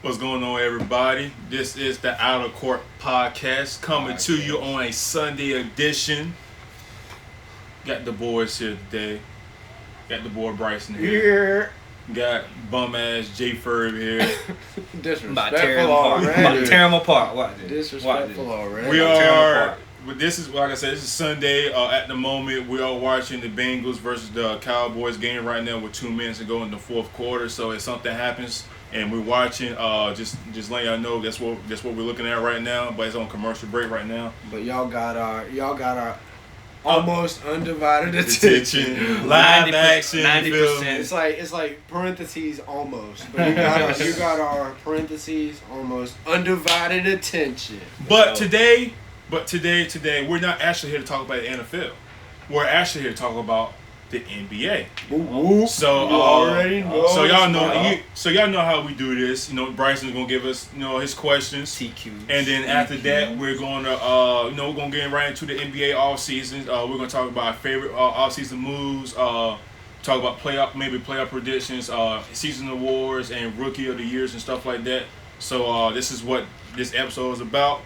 What's going on, everybody? This is the Outer Court Podcast coming to you on a Sunday edition. Got the boys here today. Got the boy Brycen here. Got bum ass J Ferb here. Disrespectful already. Tear them apart. What? Disrespectful already. We are. This is like I said. This is Sunday. At the moment, we are watching the Bengals versus the Cowboys game right now with 2 minutes to go in the fourth quarter. So if something happens and we're watching, just letting y'all know that's what we're looking at right now. But it's on commercial break right now. But y'all got our almost undivided attention. Live action. 90%. It's like parentheses almost. But you got our parentheses almost undivided attention. But today, we're not actually here to talk about the NFL. We're actually here to talk about the NBA. So already know. So y'all know how we do this. You know, Brycen's gonna give us his questions. TQs. And then after that, we're gonna we're gonna get right into the NBA off season. We're gonna talk about our favorite off season moves. Talk about playoff predictions, season awards, and rookie of the years and stuff like that. So this is what this episode is about.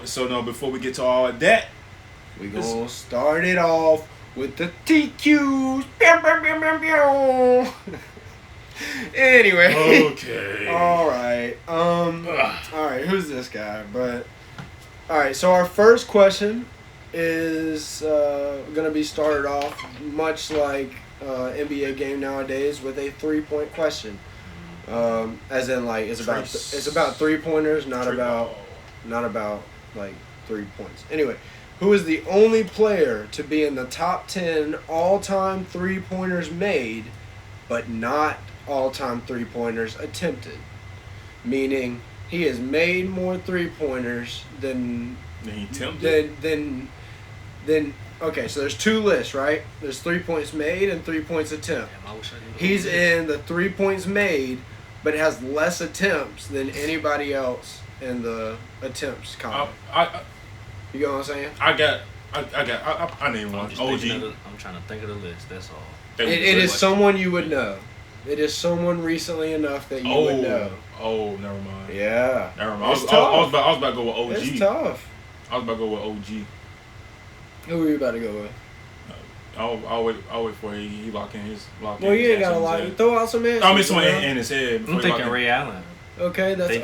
So before we get to all of that, we're gonna start it off with the TQs. Anyway. Okay. All right. Who's this guy? But all right. So our first question is gonna be started off much like NBA game nowadays with a 3-point question. As in like it's about 3-pointers, not about like 3 points. Anyway. Who is the only player to be in the top 10 all-time 3-pointers made, but not all-time 3-pointers attempted? Meaning, he has made more 3-pointers than he attempted. Okay, so there's two lists, right? There's 3 points made and 3 points attempted. He's in the 3 points made, but has less attempts than anybody else in the attempts column. You know what I'm saying? I named one. OG. I'm trying to think of the list. That's all. It is someone you would know. It is someone recently enough that you would know. Oh, never mind. Yeah. Never mind. I was about to go with OG. It's tough. I was about to go with OG. Who were you about to go with? I'll wait for he lock in his lock. Well, you ain't gotta lock. Throw out some answers. I mean, someone in his head. I'm thinking Ray Allen. Okay, that's a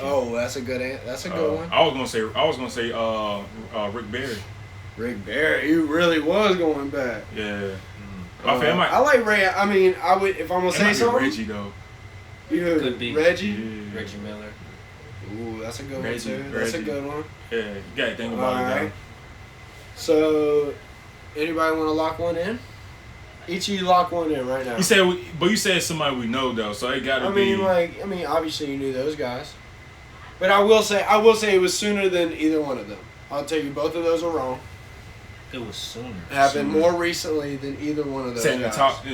good one. I was gonna say Rick Barry. Rick Barry, you really was going back. Yeah. I like Ray. I mean, I would if I'm gonna say something. Reggie though. Could be Reggie. Yeah. Reggie Miller. Ooh, that's a good one too. Reggie. That's a good one. Yeah, you gotta think about it. Right. So, anybody want to lock one in? Each of you lock one in right now. You said somebody we know though, so it gotta be. I mean, obviously you knew those guys, but I will say it was sooner than either one of them. I'll tell you, both of those are wrong. It was sooner. Happened more recently than either one of those guys. In the top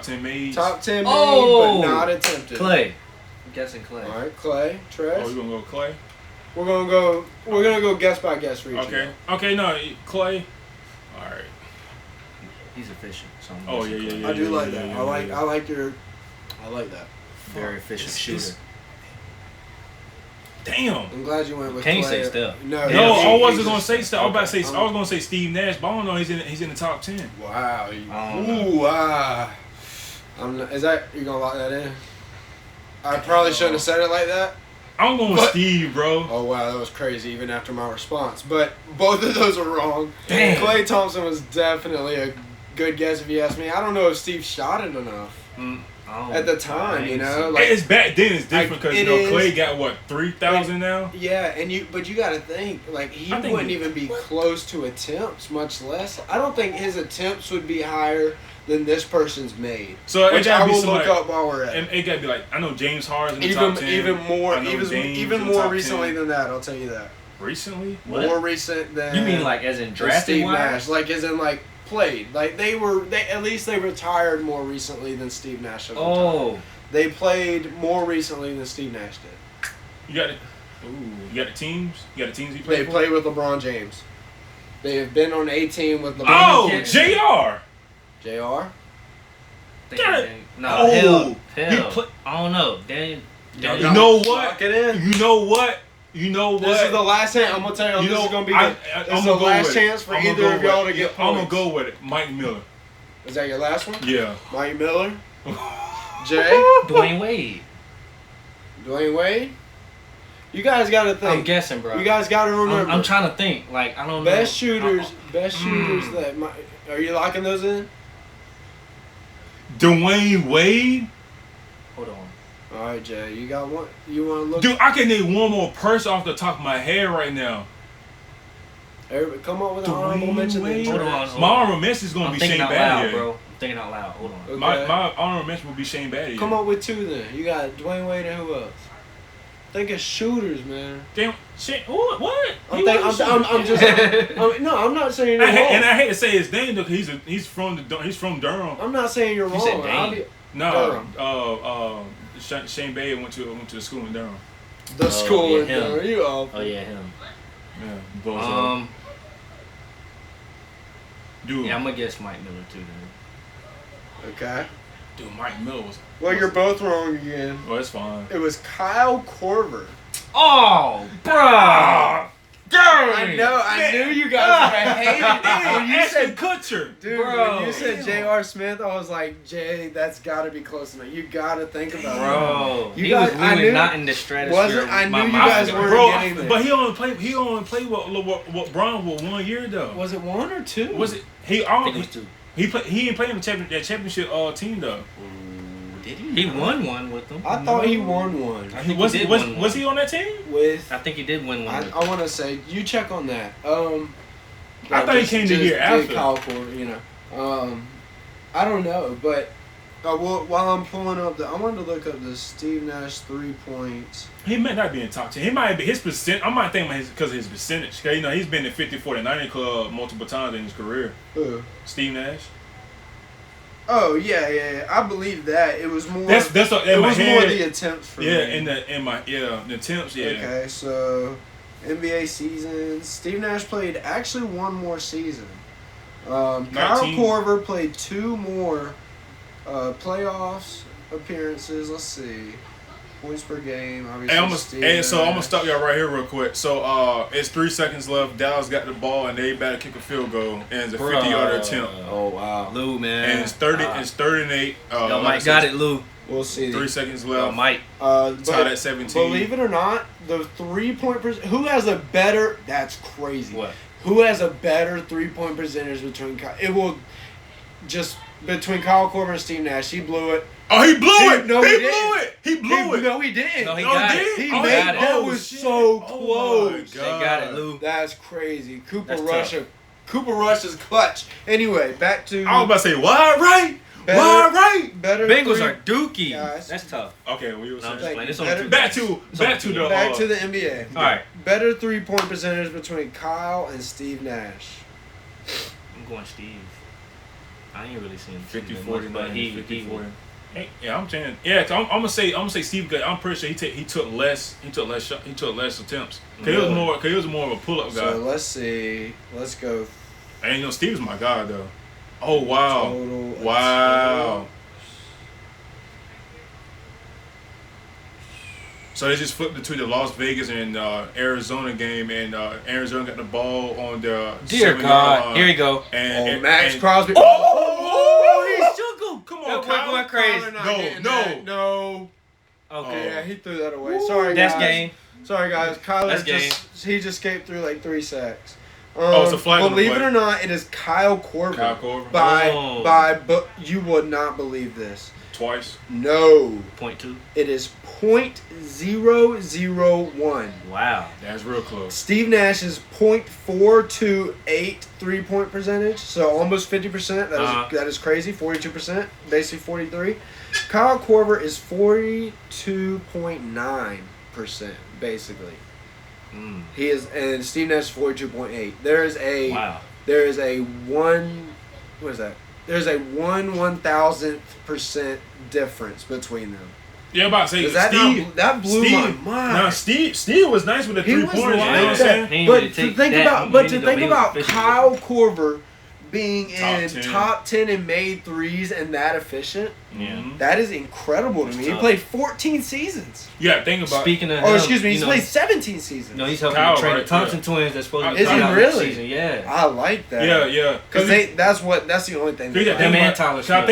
10 made. Top 10 made, but not attempted. Clay. I'm guessing Clay. All right, Clay, Trez. Oh, you gonna go Clay? We're gonna go guess by guess for each. Okay, no, Clay. All right. He's efficient. So yeah. I do like that. I like that. Very efficient shooter. Damn. I'm glad you went with Can't Clay. say Steph. No, I wasn't gonna say Steph. I was gonna say Steve Nash, but I don't know. He's in the top 10. Wow. Wow. Is that you gonna lock that in? I probably shouldn't have said it like that. I'm going with Steve, bro. Oh wow, that was crazy. Even after my response, but both of those are wrong. Damn. Klay Thompson was definitely a good guess if you ask me. I don't know if Steve shot it enough at the time. Like it's back then. It's different because Klay got what 3,000 now. Yeah, but you got to think like he wouldn't even be close to attempts, much less. I don't think his attempts would be higher than this person's made. So which I will look up while we're at. And it got to be like I know James Harden's in the top 10. Even more recently than that. I'll tell you that. Recently? More recent than. You mean like as in drafted Steve Nash? Like as in like played. Like they at least they retired more recently than Steve Nash. They played more recently than Steve Nash did. You got it. You got the teams. You got the teams he played. They played with LeBron James. They have been on a team with LeBron. Oh, JR. No, hell. I don't know. Yeah, You know what? Lock it in. You know what? You know what? This is the last chance. I'm gonna tell you, You this know, is gonna be I- the, I- this is I'ma the go last with it. chance for I'ma either go of y'all to with it. get I'm gonna points. go with it. Mike Miller. Is that your last one? Yeah. Mike Miller, Jay, Dwayne Wade. Dwayne Wade. You guys gotta think. I'm guessing, bro. You guys gotta remember. I'm trying to think. Like, I don't know. best shooters that might. Are you locking those in? Dwayne Wade. Hold on. All right, Jay. You got one. You want to look? Dude, I can name one more person off the top of my head right now. Everybody, come up with an Dwayne honorable mention. Wade. Hold on. My honorable mention is gonna I'm be thinking Shane out loud, Battier. bro. I'm thinking out loud. Hold on. Okay. My honorable mention will be Shane Battier. Come up with two then. You got Dwayne Wade and who else? Think of shooters, man. Damn, shit. What? I'm not saying you're wrong. And I hate to say his name though, 'cause he's from Durham. I'm not saying you're You wrong. said Dane. No, Shane Battier went to the school in Durham. The school yeah, in him. Durham. You all. Oh yeah, him. Yeah, bozo. Dude, Yeah, I'm gonna guess Mike Miller too. Then. Okay. dude, Mike Miller was. Well, you're both wrong again. Oh, that's fine. It was Kyle Korver. Oh, bro. I know. I knew you guys were gonna hate it. When you Ashton said, Kutcher. dude, Bro. when you said J.R. Smith, I was like, Jay, that's got to be close enough. You got to think about it. Bro, You he guys- was I really knew- not in the stratosphere. Wasn't- I knew My you mouth guys was- weren't Bro, getting there. but he only played what Brown for 1 year though. Was it one or two? Was it? He I think it was two. He ain't playing the championship team though. Did he? He won one with them. I thought he won one I think Was he did was win was one. he on that team? with. I think he did win one. I with want to say you check on that. I thought he came the year after. Kyle Korver, you know. I don't know, but while I'm pulling up I wanted to look up the Steve Nash 3 points. He might not be in top 10. He might be his percent. I might think because of his percentage. 'Cause, you know he's been in 50, 40, 90 club multiple times in his career. Who? Steve Nash. Oh yeah. I believe that it was more. That's in it my was head. more the attempts for Yeah, me. the attempts. Yeah. Okay, so NBA seasons. Steve Nash played actually one more season. Kyle 19. Korver played 2 more playoffs appearances. Let's see. Points per game, obviously. And so I'm gonna stop y'all right here real quick. So it's 3 seconds left. Dallas got the ball and they about to kick a field goal and it's a 50-yarder attempt. Oh wow. Lou, man. And it's 30. It's 3rd and 8. Yo, like I Mike said, got it, Lou. We'll see. 3 seconds Yo, left. Mike. But Tied at 17. believe it or not, the 3-point who has a better? That's crazy. What? Who has a better 3-point percentage between? It will just between Kyle Korver and Steve Nash. He blew it. Oh, he blew it! No, he he blew didn't. it! He blew it! No, he didn't. No, he Oh, got did it. he? He Oh, made got it. that Oh, was shit. so Oh, close. my They got it, God. Lou. That's crazy. Cooper That's Rush. tough. Cooper Rush is clutch. Anyway, back to I was about to say, wide right! Better- Wide right! better. Bengals three- are dookie. Guys. That's tough. Okay, what you were No, I'm saying? just playing. It's Better- on two. Back to the back to the NBA. All right, Better 3-point percentage between Kyle and Steve Nash. I'm going Steve. I ain't really seen 50, much, 40, but he 50, 40. Hey, yeah, I'm saying, yeah. I'm gonna say Steve. 'Cause I'm pretty sure he took less attempts. Cause he was more of a pull-up guy. So let's see. Let's go. And you know, Steve's my guy though. Oh wow, Total wow. So they just flipped between the Las Vegas and Arizona game, and Arizona got the ball on the Dear 7-yard God, line. here we go. And Max Crosby. Oh, he's still go. Come on, That boy Kyle. going crazy. Kyler not No, getting no. that. No. Okay, Yeah, he threw that away. Sorry, that's guys. game. Sorry, guys. Kyler That's he just escaped through like 3 sacks. Oh, it's a flag on the Believe it play. or not, it is Kyle Korver. Kyle Korver. Oh. But you would not believe this. Twice. No, 0.2. it is .001. Wow. That's real close. Steve Nash is .428 3-point percentage, so almost 50%. That is crazy. 42%, basically 43. Kyle Korver is 42.9%, basically. He is, and Steve Nash is 42.8. There is a one. What is that? There's a 1/1000% difference between them. Yeah, I'm about to say That blew my mind. Nah, Steve was nice with the He 3 was pointers. You know what I'm like saying? that. He But really to take think that. about, He but need to to think be about efficient. Kyle Korver being in top 10 in made threes and that efficient. Yeah. That is incredible to me. He played 14 seasons. Yeah, think about. Speaking of, excuse me, he's played 17 seasons. No, he's helping Kyle, train the right, Thompson twins. That's supposed to be Is he coming out really? next season. Yeah. I like that. Yeah. Because that's the only thing. Yeah, Them and Tyler I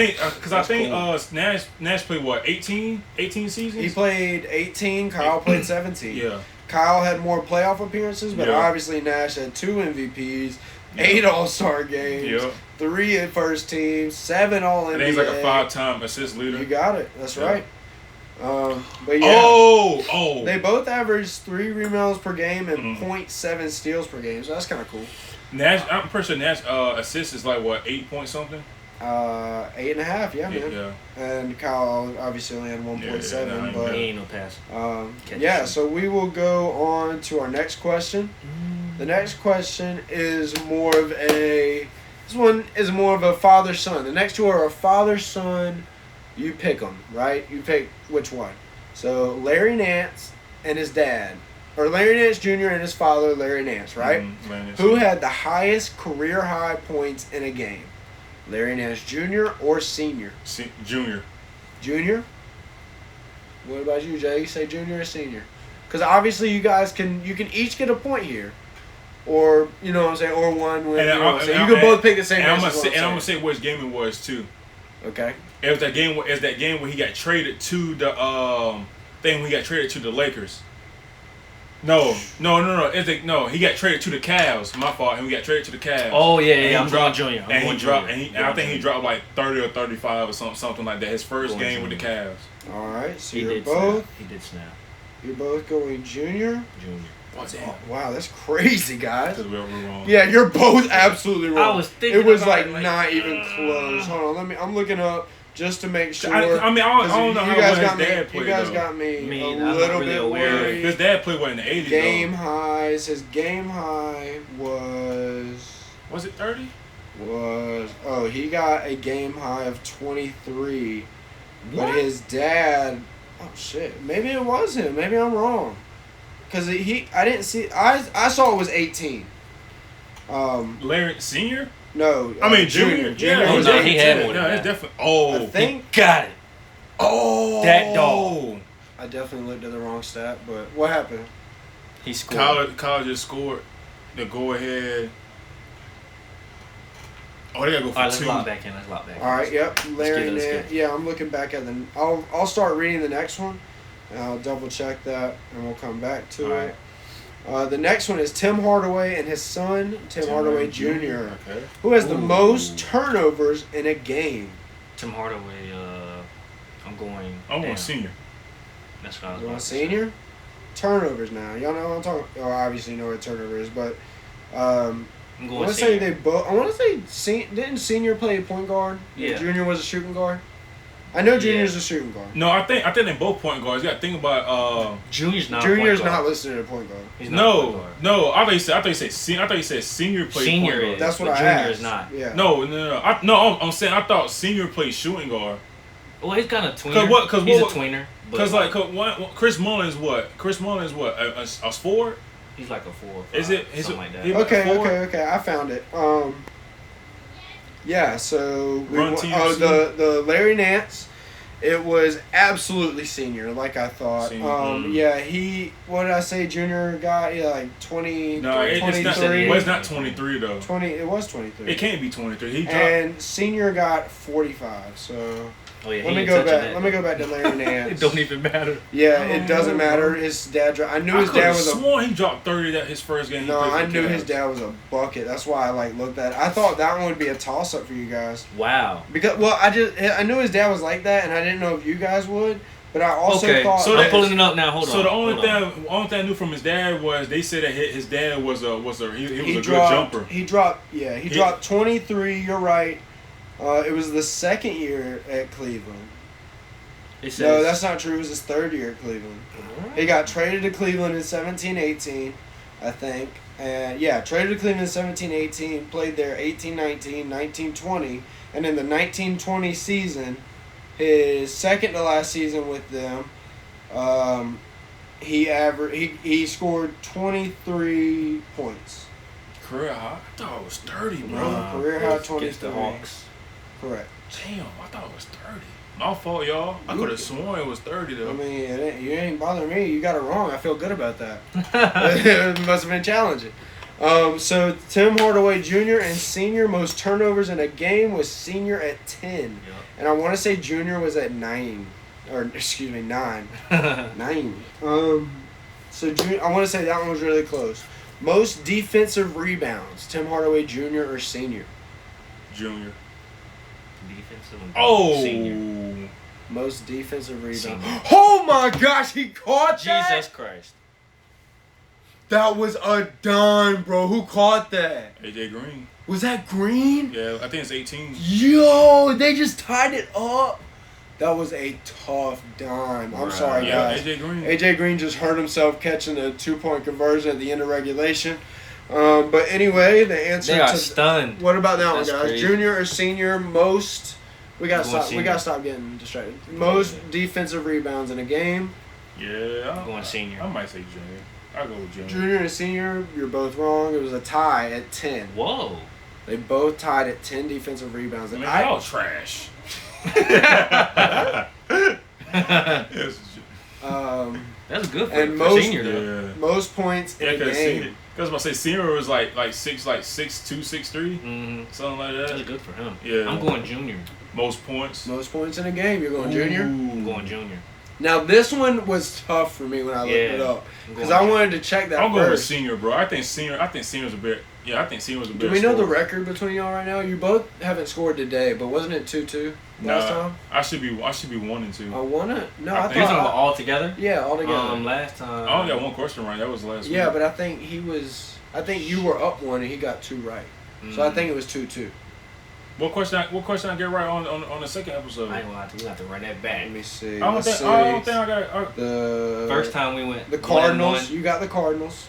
think Smith. Nash played what 18 seasons. He played 18. Kyle played 17. Yeah. Kyle had more playoff appearances, but Yeah. obviously Nash had 2 MVPs, 8 All-Star games, 3 at first team, 7 All-NBA. And he's like a 5-time assist leader. You got it. That's right. But yeah. Oh. They both averaged 3 rebounds per game and 0.7 steals per game, so that's kind of cool. Nash, I'm pretty sure Nash assist is like what 8 point something. 8.5, yeah, man. Yeah. And Kyle obviously only had 1.7, but He ain't no pass. So we will go on to our next question. The next question is more of a father-son. The next two are a father-son. You pick them, right? You pick which one. So Larry Nance and his dad, or Larry Nance Jr. and his father, Larry Nance, right? Who had the highest career high points in a game? Larry Nance Jr. or Senior? Junior. Junior? What about you, Jay? You say Junior or Senior? Because obviously you guys can each get a point here. Or, you know what I'm saying, or one win. You can both pick the same and answer. I'm gonna say which game it was too. Okay. It was that game where he got traded to the thing when he got traded to the Lakers. No. He got traded to the Cavs. My fault. And we got traded to the Cavs. Oh yeah. I'm going Junior. I think he dropped like 30 or 35 or something like that. His first game with the Cavs. All right. So He did snap. You're both going Junior. What's Oh, wow, that's crazy, guys. Because we're wrong. Yeah, you're both absolutely wrong. I was thinking it was about like not even close. Hold on, I'm looking up just to make sure. I don't know how his dad played. You guys got me I'm a not little really bit aware. worried. His dad played what in the 80s. Game highs. His game high Was it 30? He got a game high of 23. What? But his dad, oh shit, maybe it was him. Maybe I'm wrong. Because I didn't see, I saw it was 18. Larry Senior? No. I mean Junior. Junior Oh, was no, he 18. had more. No, it's definitely. Oh. I think. Got it. Oh. That dog. I definitely looked at the wrong stat, but what happened? He scored. Kyle just scored the go ahead. Oh, they gotta go for Let's two. lock back in. All right, yep. Larry let's get Nance. it. Yeah, I'm looking back at the. I'll start reading the next one, and I'll double check that, and we'll come back to All it. The next one is Tim Hardaway and his son, Tim Hardaway Jr., Okay. who has the most turnovers in a game. Tim Hardaway. I'm going. I'm going down. Senior. That's what I was You going want senior? Turnovers now. Y'all know what I'm talking. Oh, obviously you know what a turnover is, but I'm I going. want to say they both. I want to say didn't Senior play point guard? Yeah. Junior was a shooting guard. I know Junior's a shooting guard. No, I think they both point guards. You got to think about. Junior's not. Junior's a point not guard. listed as a point guard. He's not a point guard. No. I thought you said Senior played Senior point guard. is. That's what but I Junior asked. is not. Yeah. No. I'm saying I thought Senior played shooting guard. Well, he's kind of tweener. He's a tweener. Chris Mullins what? Chris Mullins what? A forward? He's like a 4 or 5. Is it? Something like that. he- Okay. I found it. Yeah. So the Larry Nance. It was absolutely Senior, like I thought. Senior. Yeah. What did I say? Junior got like 20. No, it's 23. not. It's not 23 though. 20. It was 23. It can't be 23. He dropped. And Senior got 45. So Oh yeah. let me go back to Larry Nance. It don't even matter. Yeah, it doesn't matter. His dad. I knew his dad was a. sworn he dropped 30 that his first game. No, I knew his dad was a bucket. That's why I looked at it. I thought that one would be a toss up for you guys. Wow. Because I knew his dad was like that, and I didn't know if you guys would. But I also thought. So I'm pulling it up now. Hold on. So the only thing I knew from his dad was they said that his dad was a good jumper. He dropped 23. You're right. It was the second year at Cleveland. No, that's not true. It was his third year at Cleveland. He got traded to Cleveland in 17-18, I think. And yeah, traded to Cleveland in 17-18, played there 18-19, 19-20, and in the 19-20 season, his second to last season with them, he scored 23 points. career high? I thought it was 30, bro. Career high Against 23. the Hawks. Correct. Damn, I thought it was 30. My fault, y'all. I could have sworn it was 30 though. I mean, you ain't bothering me. You got it wrong. I feel good about that. It must have been challenging. So Tim Hardaway Jr. and Senior most turnovers in a game was Senior at 10. Yep. And I want to say Junior was at 9. Or, excuse me, 9. 9. So I want to say that one was really close. Most defensive rebounds, Tim Hardaway Jr. or Senior? Junior. Defensive and Oh. senior. Most defensive rebounds. Senior. Oh my gosh, he caught that? Jesus Christ. That was a dime, bro. Who caught that? AJ Green. Was that Green? Yeah, I think it's 18. Yo, they just tied it up. That was a tough dime. I'm Right. sorry, Yeah, guys. AJ Green. AJ Green just hurt himself catching a 2-point conversion at the end of regulation. But anyway, the answer They are to stunned. what about that That's one, guys? crazy. Junior or senior? Most. We gotta I'm going stop. We senior. gotta stop getting distracted. Most defensive rebounds in a game. Yeah. I'm going senior. I might say junior. I'll go with junior. Junior and senior, you're both wrong. It was a tie at 10. Whoa. They both tied at 10 defensive rebounds. Man, And y'all trash. Yes, That's good for, And for most- senior, though. yeah. most points Yeah, I in could a have seen game. it. Because I was about to say senior was like 6'2", 6'3", Mm-hmm. something like That's that. good for him. Yeah. I'm going junior. Most points. Most points in a game. You're going junior. I'm going junior. Now this one was tough for me when I looked it Yeah. up I'm because going I wanted to check that I'm going with first. senior, bro. I think senior's a bit. Yeah, I think senior's a bit. Do we know the record between y'all right now? You both haven't scored today, but wasn't it 2-2 last time? I should be 1 and 2. I won it. No, I I think You're talking thought. about all together? Yeah, all together. Last time. I only got one question right. That was last week. Yeah, but I think he was. I think you were up 1 and he got 2 right. So I think it was 2-2. What question I get right on the second episode? I ain't gonna lie to you. You have to run that back. Let me see. I don't Let's think I see. got. The First time we went. the 1-1. Cardinals. You got the Cardinals,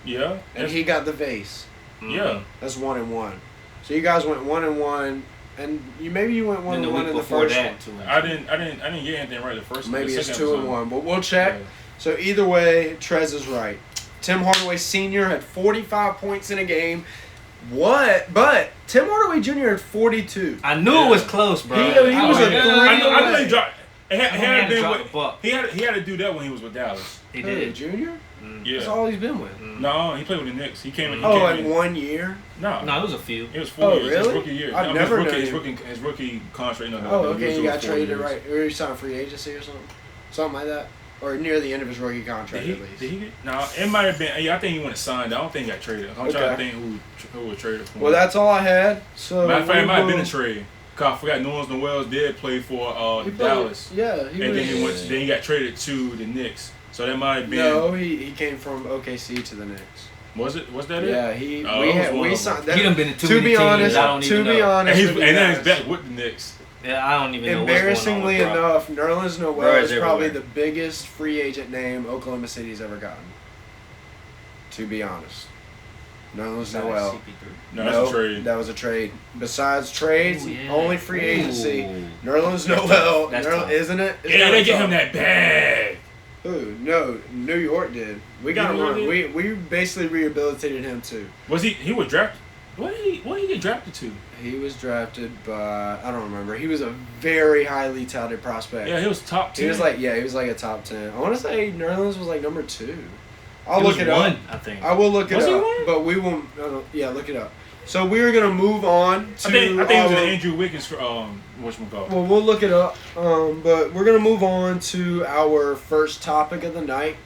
Yeah. and he got the vase. Mhm. Yeah. That's 1-1. So you guys went 1-1, and you went Then 1-1 the week in the before first one. that, 2-2. I didn't get anything right the first. Maybe the it's second 2-1, but we'll check. Yeah. So either way, Trez is right. Tim Hardaway Sr. had 45 points in a game. What? But Tim Hardaway Jr. had 42. I knew it was close, bro. He was a three I know he dropped. He He had had to been drop with. the buck. He had to do that when he was with Dallas. He Who, did. Junior? Yeah. That's all he's been with. No, he played with the Knicks. He came in. He Oh, came like in. 1 year? No, No, it was a few. it was 4 Oh, years. His really? rookie year. I've No, never his known his rookie contract. No, Oh, no, okay. He was got 4 traded, years. right? Or he signed free agency or something? Something like that? Or near the end of his rookie contract, Did at least. he get? No, it might have been. Yeah, I think he went to sign. I don't think he got traded. I'm trying to think who was traded for him. Well, that's all I had. So Matter of fact, we it might have been will- a trade. Cause I forgot Noels Noels did play for he played- Dallas, Yeah, and then he was. then he got traded to the Knicks. So that might have been. No, he came from OKC to the Knicks. Was that it? Yeah, Oh, it was one we of signed. He done been to too To many be teams. honest, I don't even to be know. honest, And with you then he's guys, back with the Knicks. Yeah, I don't even know embarrassingly what's going on with Brock. enough, Nerlens Bro Noel is is probably everywhere. the biggest free agent name Oklahoma City's ever gotten. To be honest, Nerlens Besides Noel. CP3. No, that's a trade. That was a trade. Besides trades, Ooh, yeah. only free agency. Ooh. Nerlens Noel, That's tough. isn't it? It's Yeah, kinda they get tough. him that bag. Who? No, New York did. We got New York one. did? We basically rehabilitated him too. Was he was drafted? What did he get drafted to? He was drafted by I don't remember. He was a very highly touted prospect. Yeah, he was top 10. He was like a top 10. I want to say Nerlens was like number 2. I'll He look was it one, up. I think. I will look it Was he up, one? but we will. Yeah, look it up. So we're gonna move on to. I think it was our- an Andrew Wiggins for whatchamacallit. Well, we'll look it up. But we're gonna move on to our first topic of the night.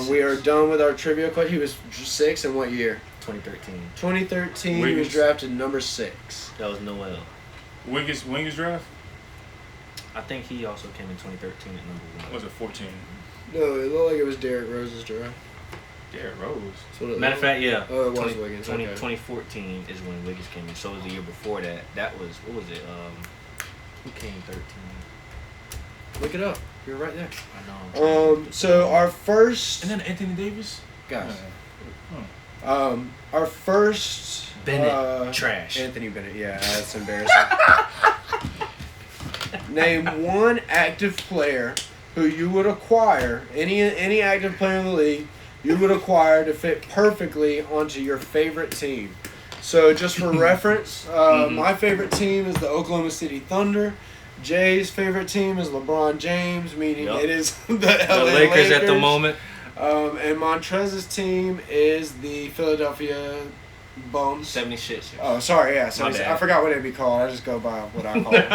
We are done with our trivia question. He was 6 in what year? 2013. 2013. He was Wiggins. drafted number 6. That was Noel. Wiggins draft? I think he also came in 2013 at number 1. Was it 14? No, it looked like it was Derrick Rose's draft. Derrick Rose. That's what it Matter of looked fact, yeah. Oh, it was 20, Wiggins, 20, okay. 2014 is when Wiggins came in. So was the year before that. That was, what was it? Who came 13? like. Look it up. You're right there. I know. So our first And then Anthony Davis? guys. Huh. Our first Bennett. Trash. Anthony Bennett. Yeah, that's embarrassing. Name one active player who you would acquire, any active player in the league you would acquire to fit perfectly onto your favorite team. So just for reference, my favorite team is the Oklahoma City Thunder. Jay's favorite team is LeBron James, meaning it is the LA Lakers at the moment. And Montrez's team is the Philadelphia Bums. 76. Oh, sorry, yeah. So I forgot what it'd be called. I just go by what I call it.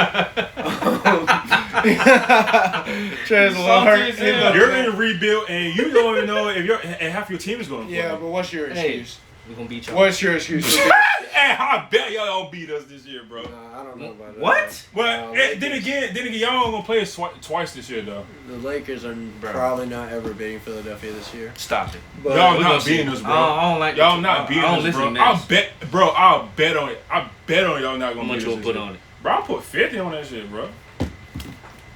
Trez alert. You're in a rebuild, and you don't even know if half your team is going to play. Yeah, but what's your excuse? We're going to beat y'all. What's your excuse? Hey, I bet y'all don't beat us this year, bro. I don't know about that. What? Well, then again, y'all ain't gonna play us twice this year, though. The Lakers are probably not ever beating Philadelphia this year. Stop it. But Y'all not beating us, bro. I don't like y'all not beating us, bro. I'll bet on it. I bet on y'all not gonna beat us. How much you put on it? Bro, I'll put 50 on that shit, bro.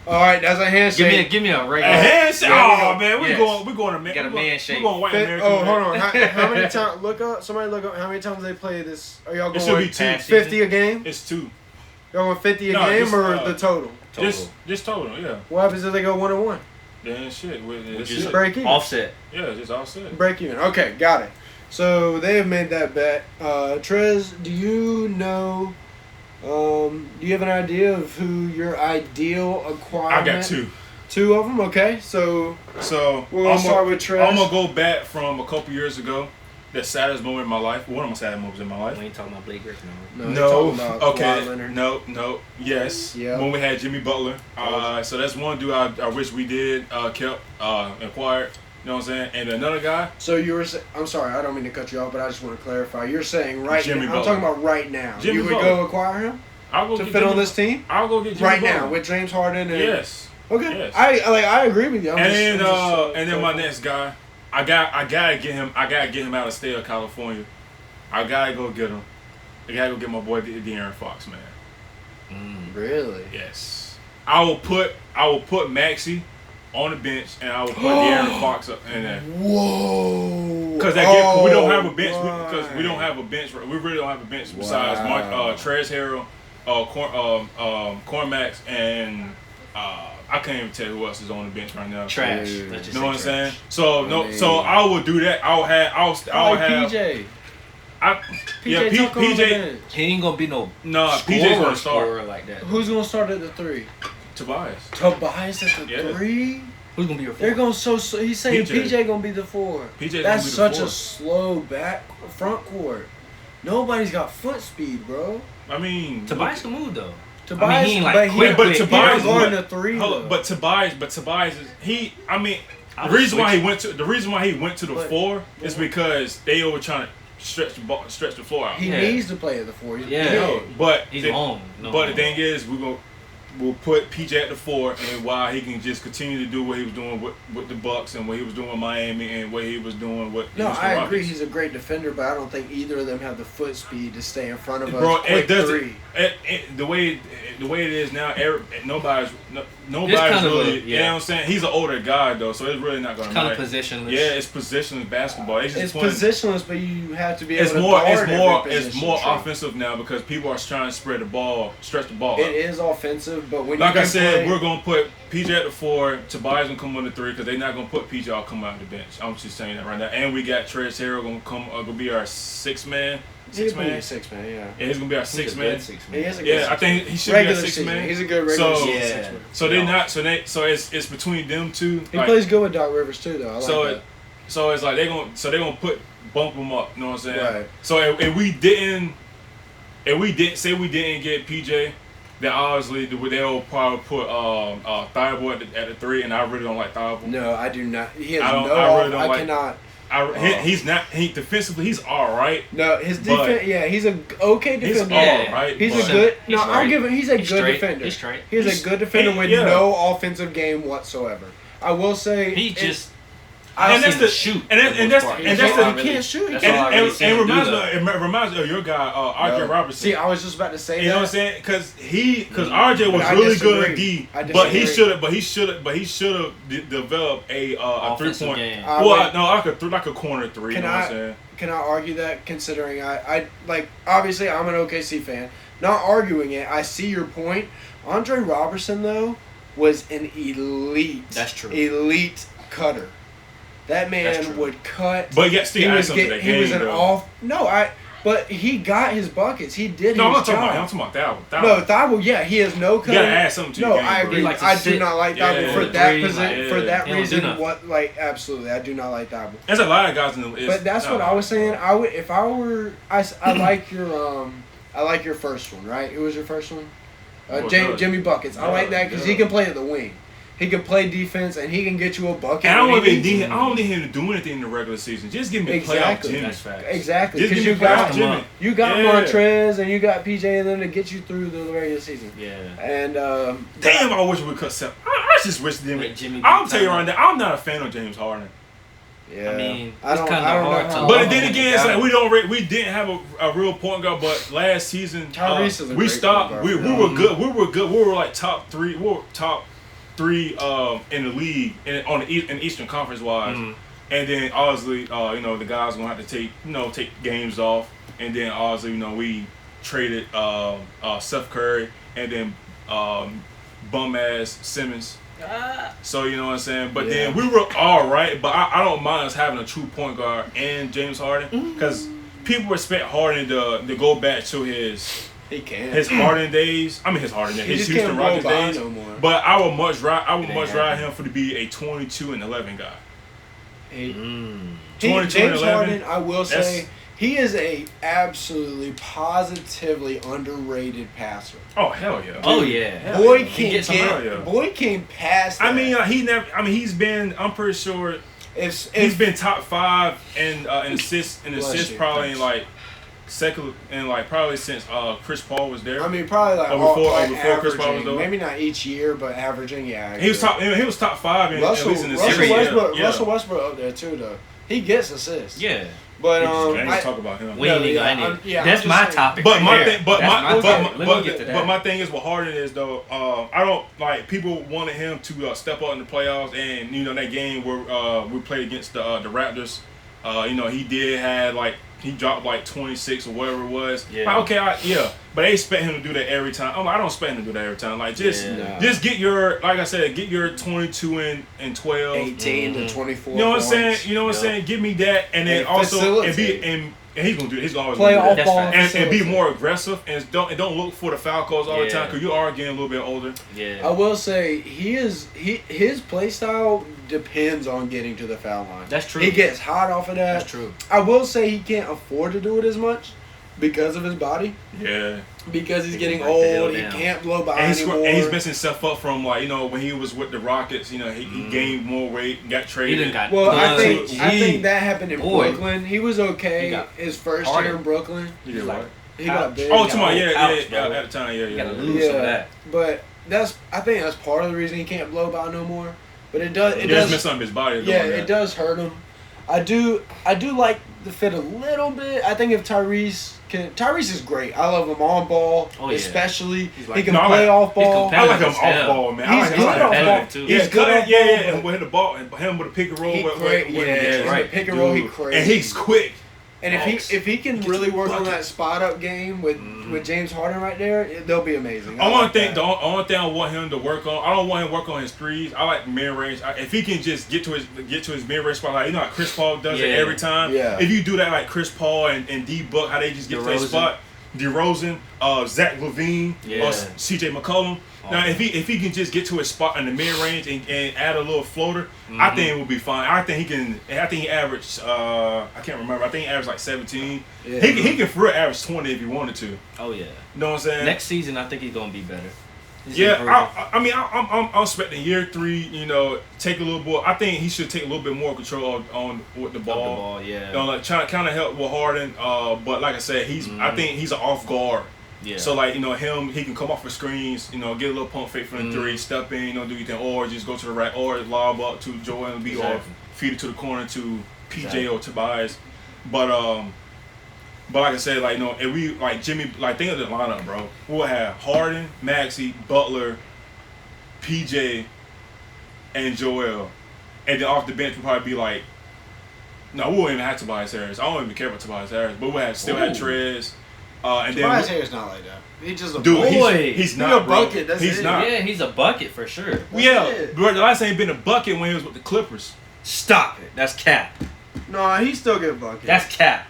All right, that's a handshake. Give me a regular. A handshake. Oh man, we're going to got a man shake. We're going white American. Oh, hold on. How many times? Somebody look up. How many times they play this? Are y'all It going should be 50 a game? It's 2. Y'all going 50 a game just, or the total? Just total, yeah. What happens if they go 1-1? Then shit. Just break even. Offset. Yeah, just offset. Break even. Okay, got it. So they have made that bet. Trez, do you know? Do you have an idea of who your ideal acquirement? I got 2. 2 of them. Okay, so we're gonna start with Trez. I'm gonna go back from a couple years ago. The saddest moment in my life. One of my saddest moments in my life. We ain't talking about Blake Griffin. No. Okay. No. Yes. Yeah. When we had Jimmy Butler. So that's one dude I wish we did kept acquired. You know what I'm saying? And another guy. So you were I'm sorry, I don't mean to cut you off, but I just want to clarify. You're saying Jimmy now. Butler. I'm talking about right now. Jimmy you would Butler. go acquire him I'll go to get fit Jimmy, on this team I'll go get Jimmy right Butler. now with James Harden. And, Yes. Okay. Yes. I agree with you. And then my next guy, I gotta get him. I gotta get him out of state of California. I gotta go get him. I gotta go get my boy De'Aaron Fox, man. Really? Yes. I will put Maxey on the bench, and I will put De'Aaron Fox up in there. Whoa! Because we don't have a bench. Because we don't have a bench. We really don't have a bench besides Trez Harrell, Cormax, and I can't even tell who else is on the bench right now. Trash. You know what I'm saying? So so I will do that. I'll have PJ. PJ. He ain't gonna be no PJ's gonna start like that. Who's gonna start at the 3? Tobias. Tobias at the 3. Who's gonna be your 4? They're going he's saying PJ gonna be the 4. That's such a slow front court. Nobody's got foot speed, bro. I mean, Tobias can move though. Tobias, he ain't like quick. But Tobias going to 3. But Tobias is he. I mean, the reason why he went to the 4 is because they were trying to stretch the floor out. He needs to play at the 4. But he's long. But the thing is, we'll put PJ at the 4, and while he can just continue to do what he was doing with the Bucks and what he was doing with Miami and what he was doing with No, Houston I Rockets. agree. He's a great defender, but I don't think either of them have the foot speed to stay in front of us. Bro, quick it doesn't. 3. The way it is now, nobody's kind of really. You know what I'm saying? He's an older guy though, so it's really not gonna matter. Kind of positionless. Yeah, it's positionless basketball. It's positionless, but you have to be able to guard It's more offensive now because people are trying to stretch the ball out. It is offensive, but when like I said, we're gonna put PJ at the 4. Tobias gonna come on the 3 because they're not gonna put PJ all come out of the bench. I'm just saying that right now. And we got Trez Harrell gonna be our 6th man. He's gonna be a 6 man, yeah. He's gonna be our 6th man. I think he should be a 6 man. He's a good regular season 6 man. So they're not. So it's between them two. He plays good with Doc Rivers too, though. So it's like they're gonna bump him up. You know what I'm saying? Right. So if we didn't get PJ, then obviously they'll probably put Thibault at the 3, and I really don't like Thibault. No, I do not. He has I cannot. He's not. Defensively, he's all right. No, his defense. Yeah, he's a okay defender. He's all right. He's a good. No, I'll give him. He's a good defender. He's straight. He's a good defender with no offensive game whatsoever. I will say he just. And that's the shoot. And that's the he can't shoot. And reminds me of your guy RJ Robertson. See, I was just about to say that. You know what I'm saying? Because RJ was really good at D, but he should have developed a 3-point. Like a corner 3. You know what I'm saying? Can I argue that? Considering I like obviously I'm an OKC fan. Not arguing it. I see your point. Andre Robertson though was an elite. That's true. Elite cutter. That man would cut. But yet still add something to that game. He was an though. off. No, But he got his buckets. He did no, his job. I'm talking about Thibault. No, Thibault, yeah, he has no cutting. You gotta add something to your game. I agree. I do not like Thibault for that position. For that reason, absolutely, I do not like Thibault. There's a lot of guys in the. But that's what I was saying. I would, if I were, I like your first one, right? Who was your first one? Jimmy Buckets. I like that because he can play at the wing. He can play defense and he can get you a bucket. And I don't need him to do anything in the regular season. Just give me playoff Jimmy. That's facts. Exactly. Just give me Jimmy. You got Trez and you got PJ and them to get you through the regular season. Yeah. And damn, I wish we could cut I just wish Jimmy. I'll tell you right now, I'm not a fan of James Harden. Yeah. I mean, I don't know. But then again, it's like we didn't have a real point guard. But last season, we stopped. We were good. We were like top three. We were top three in the league in the Eastern Conference wise. And then obviously, the guys gonna have to take games off. And then obviously, we traded Steph Curry and then bum ass Simmons. So you know what I'm saying, but then we were all right. But I don't mind us having a true point guard and James Harden because people expect Harden to go back to his Harden days. I mean his Harden days, his Houston Rockets days. No more. But I would much rather him for to be a 22 and 11 guy. 22 James and 11. Harden, I will say. He is a absolutely positively underrated passer. Oh hell yeah! Oh yeah! Boy can pass. That. I mean, he's been. I'm pretty sure he's been top 5 in assists probably in like second and like probably since Chris Paul was there. I mean, probably like before Chris Paul was there. Maybe not each year, but averaging. Yeah, he was top 5 in at least in the Russell Westbrook up there too, though. He gets assists. Yeah. But I talk about him. That's my topic. But my thing is what Harden is though. I don't like people wanted him to step up in the playoffs, and that game where we played against the Raptors. He did have he dropped 26 or whatever it was. Yeah. But they expect him to do that every time. I don't expect him to do that every time. Just get your 22 and 12, 18 to 24. You know what I'm saying? You know what I'm saying? Give me that, and then also and he's gonna do it. He's always play gonna do that. And be more aggressive and don't look for the foul calls all the time because you are getting a little bit older. Yeah. I will say his play style depends on getting to the foul line. That's true. He gets hot off of that. That's true. I will say he can't afford to do it as much because of his body. Yeah. Because he's getting old, he can't blow by anymore. And he's messing himself up from when he was with the Rockets. He gained more weight, got traded. I think that happened in Brooklyn. He was okay his first year in Brooklyn. He did what? He got big. Oh, tomorrow, at the time, You gotta lose some of that. But I think that's part of the reason he can't blow by no more. But it does. It does mess up his body. Yeah, it does hurt him. I do like the fit a little bit. I think if Tyrese is great. I love him on ball, especially he can play off ball. I like him off ball, man. He's good off ball too. He's good off ball. And with the ball, and him with a pick and roll. Pick and roll, he crazy. And he's quick. And if he can really work on that spot up game with James Harden right there, they'll be amazing. The only thing I want him to work on, I don't want him to work on his threes. I like mid range. If he can just get to his mid range spot, how Chris Paul does it every time. Yeah. If you do that like Chris Paul and D Book, how they just get to their spot. DeRozan, Zach LaVine, or C.J. McCollum. Now, if he can just get to his spot in the mid range and add a little floater, I think it will be fine. I think he can. I think he averaged. I can't remember. I think he averaged like 17. Yeah. He can for real average 20 if he wanted to. Oh yeah. You know what I'm saying? Next season, I think he's gonna be better. I'm expecting year 3. Take a little more. I think he should take a little bit more control on with the ball. Trying to kind of help with Harden. But like I said, I think he's an off guard. Yeah. So he can come off the screens, get a little pump fake from the 3, step in, do your thing, or just go to the rack, or lob up to Joel Embiid, or feed it to the corner to PJ or Tobias. But like I said, if we Jimmy, think of the lineup, bro. We'll have Harden, Maxey, Butler, PJ, and Joel, and then off the bench we'll probably be no, we won't even have Tobias Harris. I don't even care about Tobias Harris, but we'll still have Trez. And Tobias Harris not like that. He's just a boy. He's not a bucket. He's not. Yeah, he's a bucket for sure. Bro, the last time he been a bucket when he was with the Clippers. Stop it. That's cap. No, he's still getting buckets. That's cap.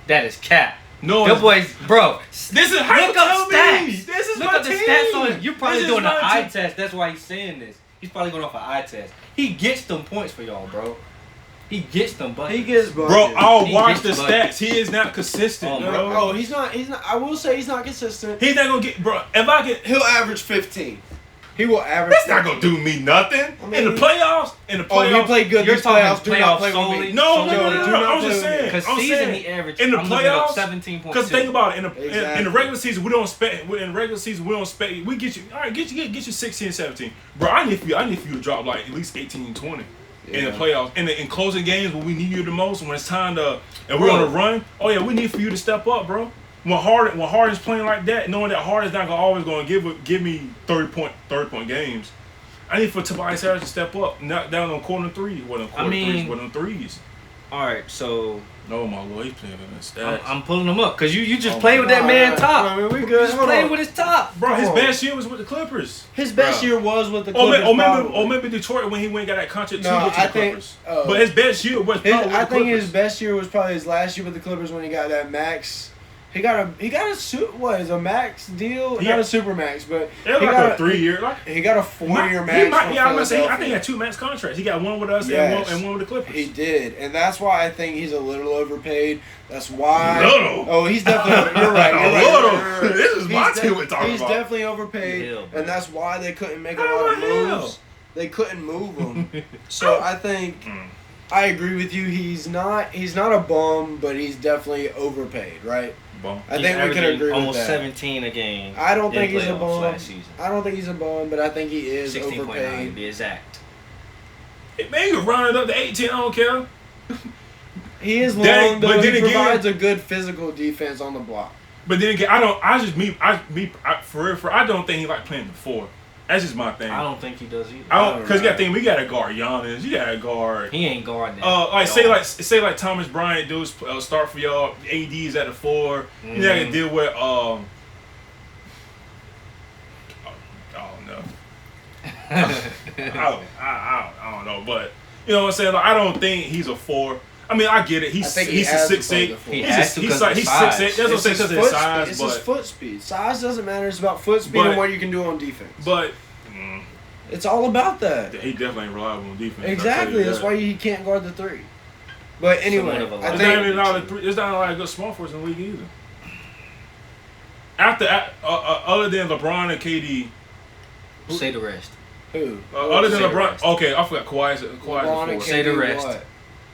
That is cap. No, Them boys, bro. this is how Look you tell up me. stats. This is Look my up the team. stats on. You're probably This is doing an my eye team. test. That's why he's saying this. He's probably going off an eye test. He gets them points for y'all, bro. He gets them buckets. He gets buckets. Bro, I'll He watch gets the buckets. stats. He is not consistent, Oh, bro. Oh, he's not. I will say he's not consistent. He's not gonna get, bro. If I get, He'll average 15. He will average. that's not gonna do me nothing I in the mean- playoffs. In the Oh, he playoffs. played good. You're These talking playoffs. Do not playoffs play with solely? me. No, do not I'm play just with me. saying. Because I'm season saying, he averaged. in the I'm looking up playoffs, 17.2. because think about it, in the Exactly. regular season we don't expect. In the regular season we don't expect. We get you. All right, get you 16, 17. Bro, I need for you to drop like at least 18, 20. In the Yeah. playoffs, in closing games when we need you the most, when it's time to, and we're on a run. Oh yeah, we need for you to step up, bro. When Harden's playing like that, knowing that Harden's not always going to give me 30 point games, I need for Tobias Harris to step up, knock down on corner threes, threes. All right, so No, my Lord, he's playing in the stats. I'm pulling him up because you just Oh played my with that God. man I top. mean, we You good. just Hold played on. with his top. Bro, his Come on. best year was with the Clippers. His best Bro. year was with the Or Clippers. probably. maybe Detroit when he went and got that contract No, to get to I the think, Clippers. uh, But his best year was probably with I the think Clippers. his best year was probably his last year with the Clippers when he got that max. He got a max deal? He Not got- a super max, but It was he like got a 3-year. Like, He got a 4-year max. from yeah, I'm gonna say. I think he Philadelphia. had 2 max contracts. He got one with us Yes. and one with the Clippers. He did, and that's why I think he's a little overpaid. That's why. Little? Oh, he's definitely. You're right. You're right. Little? You're right. This is my He's team we're talking He's about. definitely overpaid, Hell, bro. and that's why they couldn't make a How lot of the hell? moves. They couldn't move him. So I think I agree with you. He's not a bum, but he's definitely overpaid, right? Bum. I He's think we can averaging agree with almost that. 17 a game. I don't in think he's a playoffs bum. last season. I don't think he's a bum, but I think he is 16.9 to overpaid. be exact. Man, you can round it up to 18. I don't care. He is Dang, long, but though. then He again- provides a good physical defense on the block. But then again, I don't think he like playing the 4. That's just my thing. I don't think he does either. Because you got to think we got to guard Giannis. You got to guard. He ain't guarding that. Like dog. say like Thomas Bryant do start for y'all. AD's at the 4. You got to deal with I don't know. I don't know, but you know what I'm saying. Like, I don't think he's a 4. I mean, I get it. He's I think he he's a has to 6'8". play the 4. He He's has to he's 'cause like of he's size. 6'8". That's what I'm saying because of his size, It's but his foot speed. Size doesn't matter. It's about foot speed But- and what you can do on defense. but It's all about that. he definitely ain't reliable on defense. Exactly. That's why he can't guard the 3. But anyway, Somewhat of a I lie. There's not even a think lot of there's not a lot of good small forwards in the league either. Other than LeBron and KD, Say the rest. who? other than Say the LeBron, rest. okay, I forgot Kawhi's LeBron a and 4. Say the KD rest. what?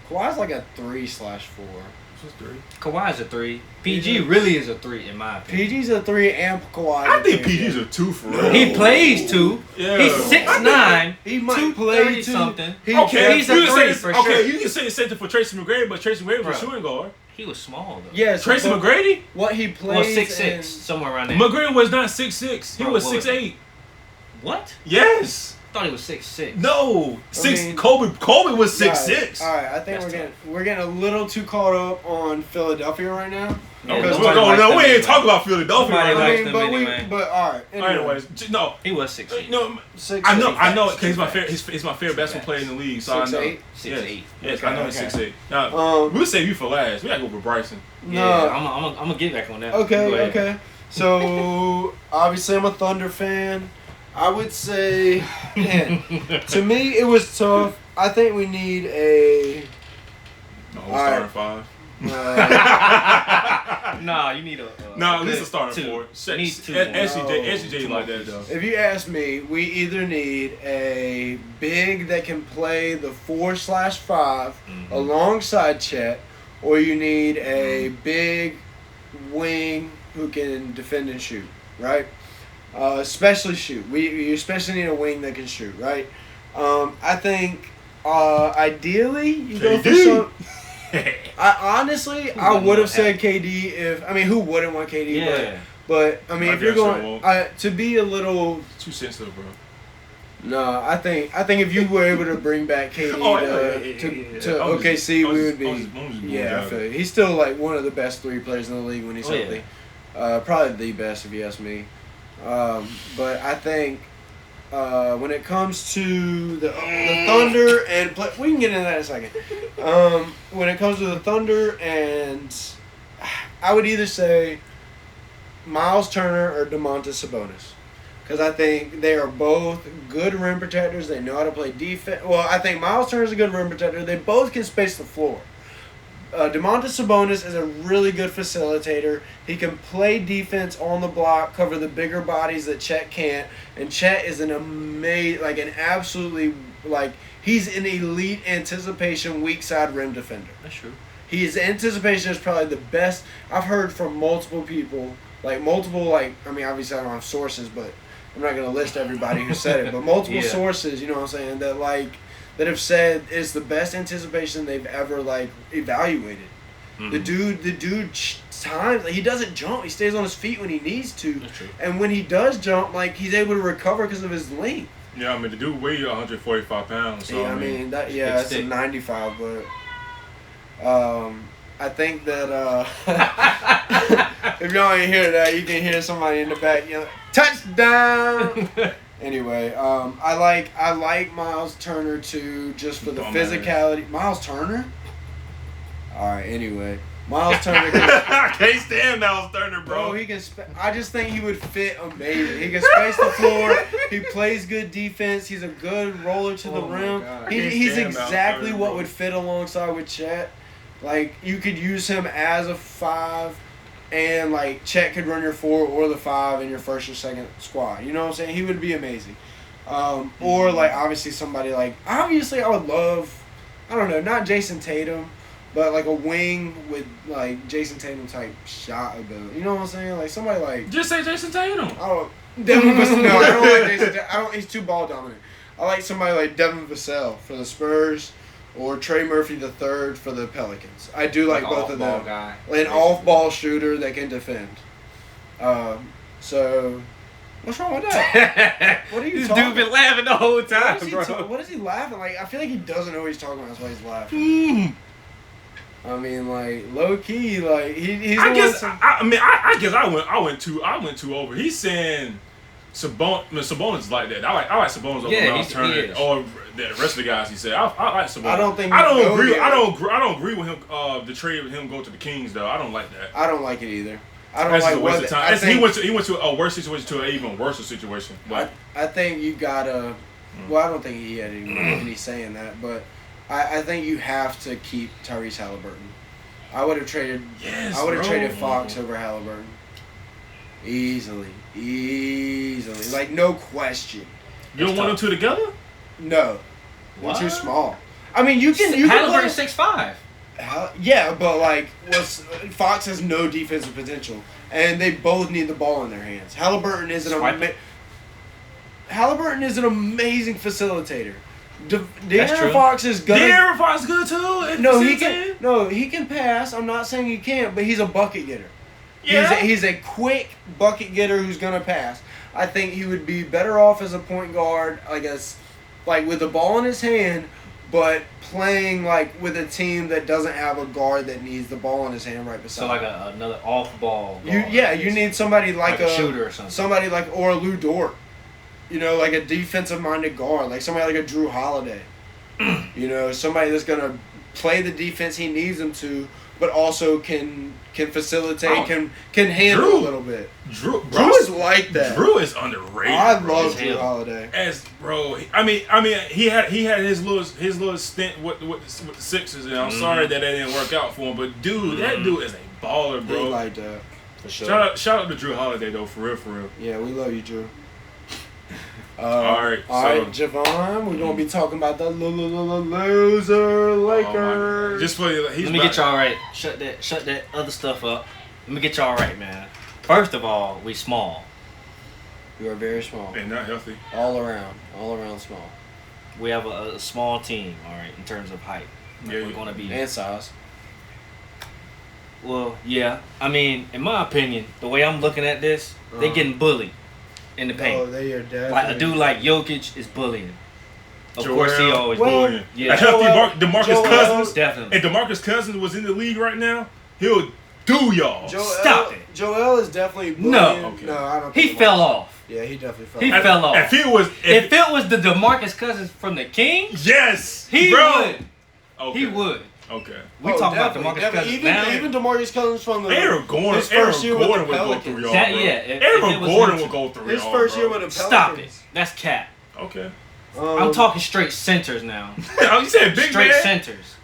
Kawhi's like a 3/4. What's 3? Kawhi's a 3. PG really is a 3 in my opinion. PG's a 3 and Kawhi's I a think 3. PG's a 2 for real. He plays 2. Yeah. He's 6'9". He might 230 play 2. something. Okay, He's you a can 3 say for okay, sure. you can say it's center for Tracy McGrady, but Tracy McGrady was a Bro. shooting guard. He was small though. Yes. Tracy but McGrady? What he Well, plays 6'6", in- somewhere around there. McGrady was not 6'6". He Bro, was what was 6'8". What? Yes. I thought he was 6'6". No. mean- Kobe was 6'6". All right, I think That's we're getting a little too caught up on Philadelphia right now. No, Yeah, Because nobody likes no, them we ain't anyway. talking about Philadelphia. Nobody right now. likes them anyway. but all right. Anyways, no. He was 6'8". No, 6'8". I know, because he's my favorite. He's my favorite basketball player in the league. So I know. 6'8"? 6'8". Yes, Okay, I know he's okay. 6'8". Now Um, we'll save you for last. We gotta go for Brycen. Yeah, No. I'm gonna get back on that. Okay, Go ahead. okay. So obviously I'm a Thunder fan. I would say, man, to me it was tough. I think we need a. No, All right. starting 5. Nah, you need a. No, at least a good starting 4. 2. Need 2. SGJ Two like more that though. If you ask me, we either need a big that can play the 4/5 alongside Chet, or you need a big wing who can defend and shoot, right? Especially shoot. You especially need a wing that can shoot, right? I think ideally you go for KD. some. I honestly I wouldn't would have want said KD if who wouldn't want KD? Yeah. But I mean, I if you're guess I going won't. to be a little, Too sensitive, bro. no, I think if you were able to bring back KD Oh, to I'm just- OKC, I'm we just- would be. I'm just going Yeah, I down. feel you. He's still like one of the best 3 players in the league when he's Oh, yeah. healthy. Probably the best if you ask me. But I think when it comes to the Thunder and we can get into that in a second. When it comes to the Thunder and I would either say Miles Turner or Domantas Sabonis. Because I think they are both good rim protectors. They know how to play defense. Well, I think Miles Turner is a good rim protector. They both can space the floor. Domantas Sabonis is a really good facilitator. He can play defense on the block, cover the bigger bodies that Chet can't. And Chet is an he's an elite anticipation weak side rim defender. That's true. His anticipation is probably the best. I've heard from multiple people, obviously I don't have sources, but I'm not going to list everybody who said it, but multiple sources, you know what I'm saying, that have said it's the best anticipation they've ever, evaluated. Mm-hmm. The dude times, he doesn't jump. He stays on his feet when he needs to. That's true. And when he does jump, he's able to recover because of his length. Yeah, the dude weighed 145 pounds. So, yeah, that's a 95, but... I think that if y'all ain't hear that, you can hear somebody in the back yelling, "Touchdown!" Anyway, I like Miles Turner too, just for the physicality. Miles Turner. All right. Anyway, Miles Turner. I can't stand Miles Turner, bro. He can. I just think he would fit amazing. He can space the floor. He plays good defense. He's a good roller to the rim. He's exactly Turner, what bro. would fit alongside with Chet. You could use him as a 5, and Chet could run your 4 or the 5 in your first or second squad. You know what I'm saying? He would be amazing. Or obviously somebody obviously I would love, I don't know, not Jason Tatum, but a wing with Jason Tatum type shot ability. You know what I'm saying? Somebody just say Jason Tatum. I don't like Jason Tatum. He's too ball dominant. I like somebody like Devin Vassell for the Spurs. Or Trey Murphy III for the Pelicans. I do like both of them. Guy. An off-ball shooter that can defend. So, what's wrong with that? What are you this talking dude been laughing the whole time, bro. What is he laughing? I feel like he doesn't know what he's talking about. That's why he's laughing. Low key, he's. I guess I went too over. He's saying Sabonis is like that. I like Sabonis over Miles Turner or the rest of the guys. He said I like Sabonis. I don't agree with him. The trade with him go to the Kings though. I don't like that. I don't like it either. I don't like a waste of time. He went to a worse situation to an even worse situation. But I think you gotta. Well, I don't think he had any say in that, but I think you have to keep Tyrese Halliburton. I would have traded. Yes, I would have traded Fox over Halliburton. Easily, no question. You don't want them two together? No, they're too small. You can Halliburton 6'5". Yeah, but Fox has no defensive potential, and they both need the ball in their hands. Halliburton is an amazing facilitator. De'Aaron Fox is good. De'Aaron Fox is good too. He can pass. I'm not saying he can't, but he's a bucket getter. Yeah. He's a quick bucket getter who's gonna pass. I think he would be better off as a point guard, I guess, with the ball in his hand, but playing with a team that doesn't have a guard that needs the ball in his hand right beside. So another off-ball guard. You need somebody like a shooter or something. Somebody or a Lou Dort. A defensive-minded guard, somebody like a Drew Holiday. Somebody that's gonna play the defense he needs them to, but also can facilitate, can handle a little bit. Drew is like that. Drew is underrated. I love Drew Holiday. He had his little stint with the Sixers, and I'm sorry that didn't work out for him. But dude, that dude is a baller, bro. He like that for sure. Shout out to Drew Holiday though, for real. Yeah, we love you, Drew. All right, Javon, we're gonna be talking about the loser Lakers. Just for let me get y'all right. Shut that other stuff up. Let me get y'all right, man. First of all, we small. You are very small. And not healthy. All around small. We have a small team, all right, in terms of height. Yeah, we're gonna be and size. Well, yeah. In my opinion, the way I'm looking at this, they getting bullied in the paint. Oh, they are definitely. A dude like Jokic is bullying. Of Joel, course, he always bullying. Yeah. A healthy DeMarcus Cousins. Definitely. If DeMarcus Cousins was in the league right now, he would do y'all. Stop it. Joel is definitely bullying. No. Okay. No, I don't He think fell off. Yeah, he definitely fell He off. fell off. If it was, If it was the DeMarcus Cousins from the Kings, yes, he bro. would. Okay. He would. Okay. We talk about definitely, DeMarcus Cousins even, now. even DeMarcus Cousins from the Aaron Gordon, his first year with the would go Pelicans. through y'all, That- bro. yeah, if Aaron it was Gordon him- will go through his y'all, first bro. year with the Pelicans. Stop it. That's cap. Okay. I'm talking straight centers now. Oh, you said big Straight man? centers.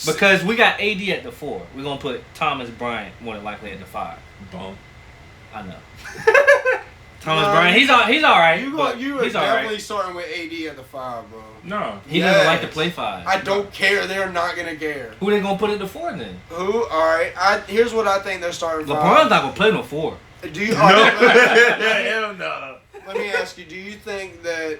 Because we got AD at the 4. We're going to put Thomas Bryant more than likely at the 5. Bum. I know. Thomas Bryant, he's all right. You but are he's all definitely right. starting with AD at the 5, bro. No. He doesn't like to Yes. play 5. I don't care. They're not gonna care. Who they going to put at the 4 then? Who? All right. Here's what I think they're starting. LeBron's not going to play no 4. Do you? No. all right, Hell no. let me ask you. Do you think that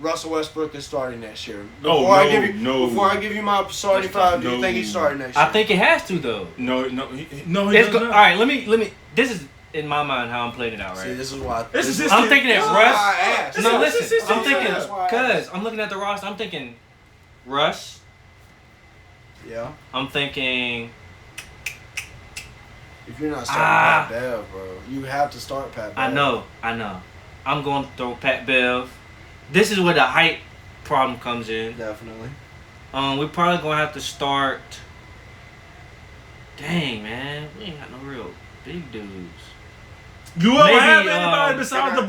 Russell Westbrook is starting next year? Oh, Before I no, give you, no. Before I give you my starting five, do you think he's starting next year? I think it has to, though. No, he It's does all not. right, let me. This is, in my mind, how I'm playing it out, right? See, this is why. This is his I'm thinking this that is Russ. why I asked. No, This is- listen. this I'm is- thinking, that's why I cause I'm looking at the roster. I'm thinking, Russ. Yeah. I'm thinking. If you're not starting Pat Bev, bro, you have to start Pat Bev. I know. I'm going to throw Pat Bev. This is where the height problem comes in. Definitely. We're probably gonna have to start. Dang, man, we ain't got no real big dudes. You won't Maybe, have anybody besides can I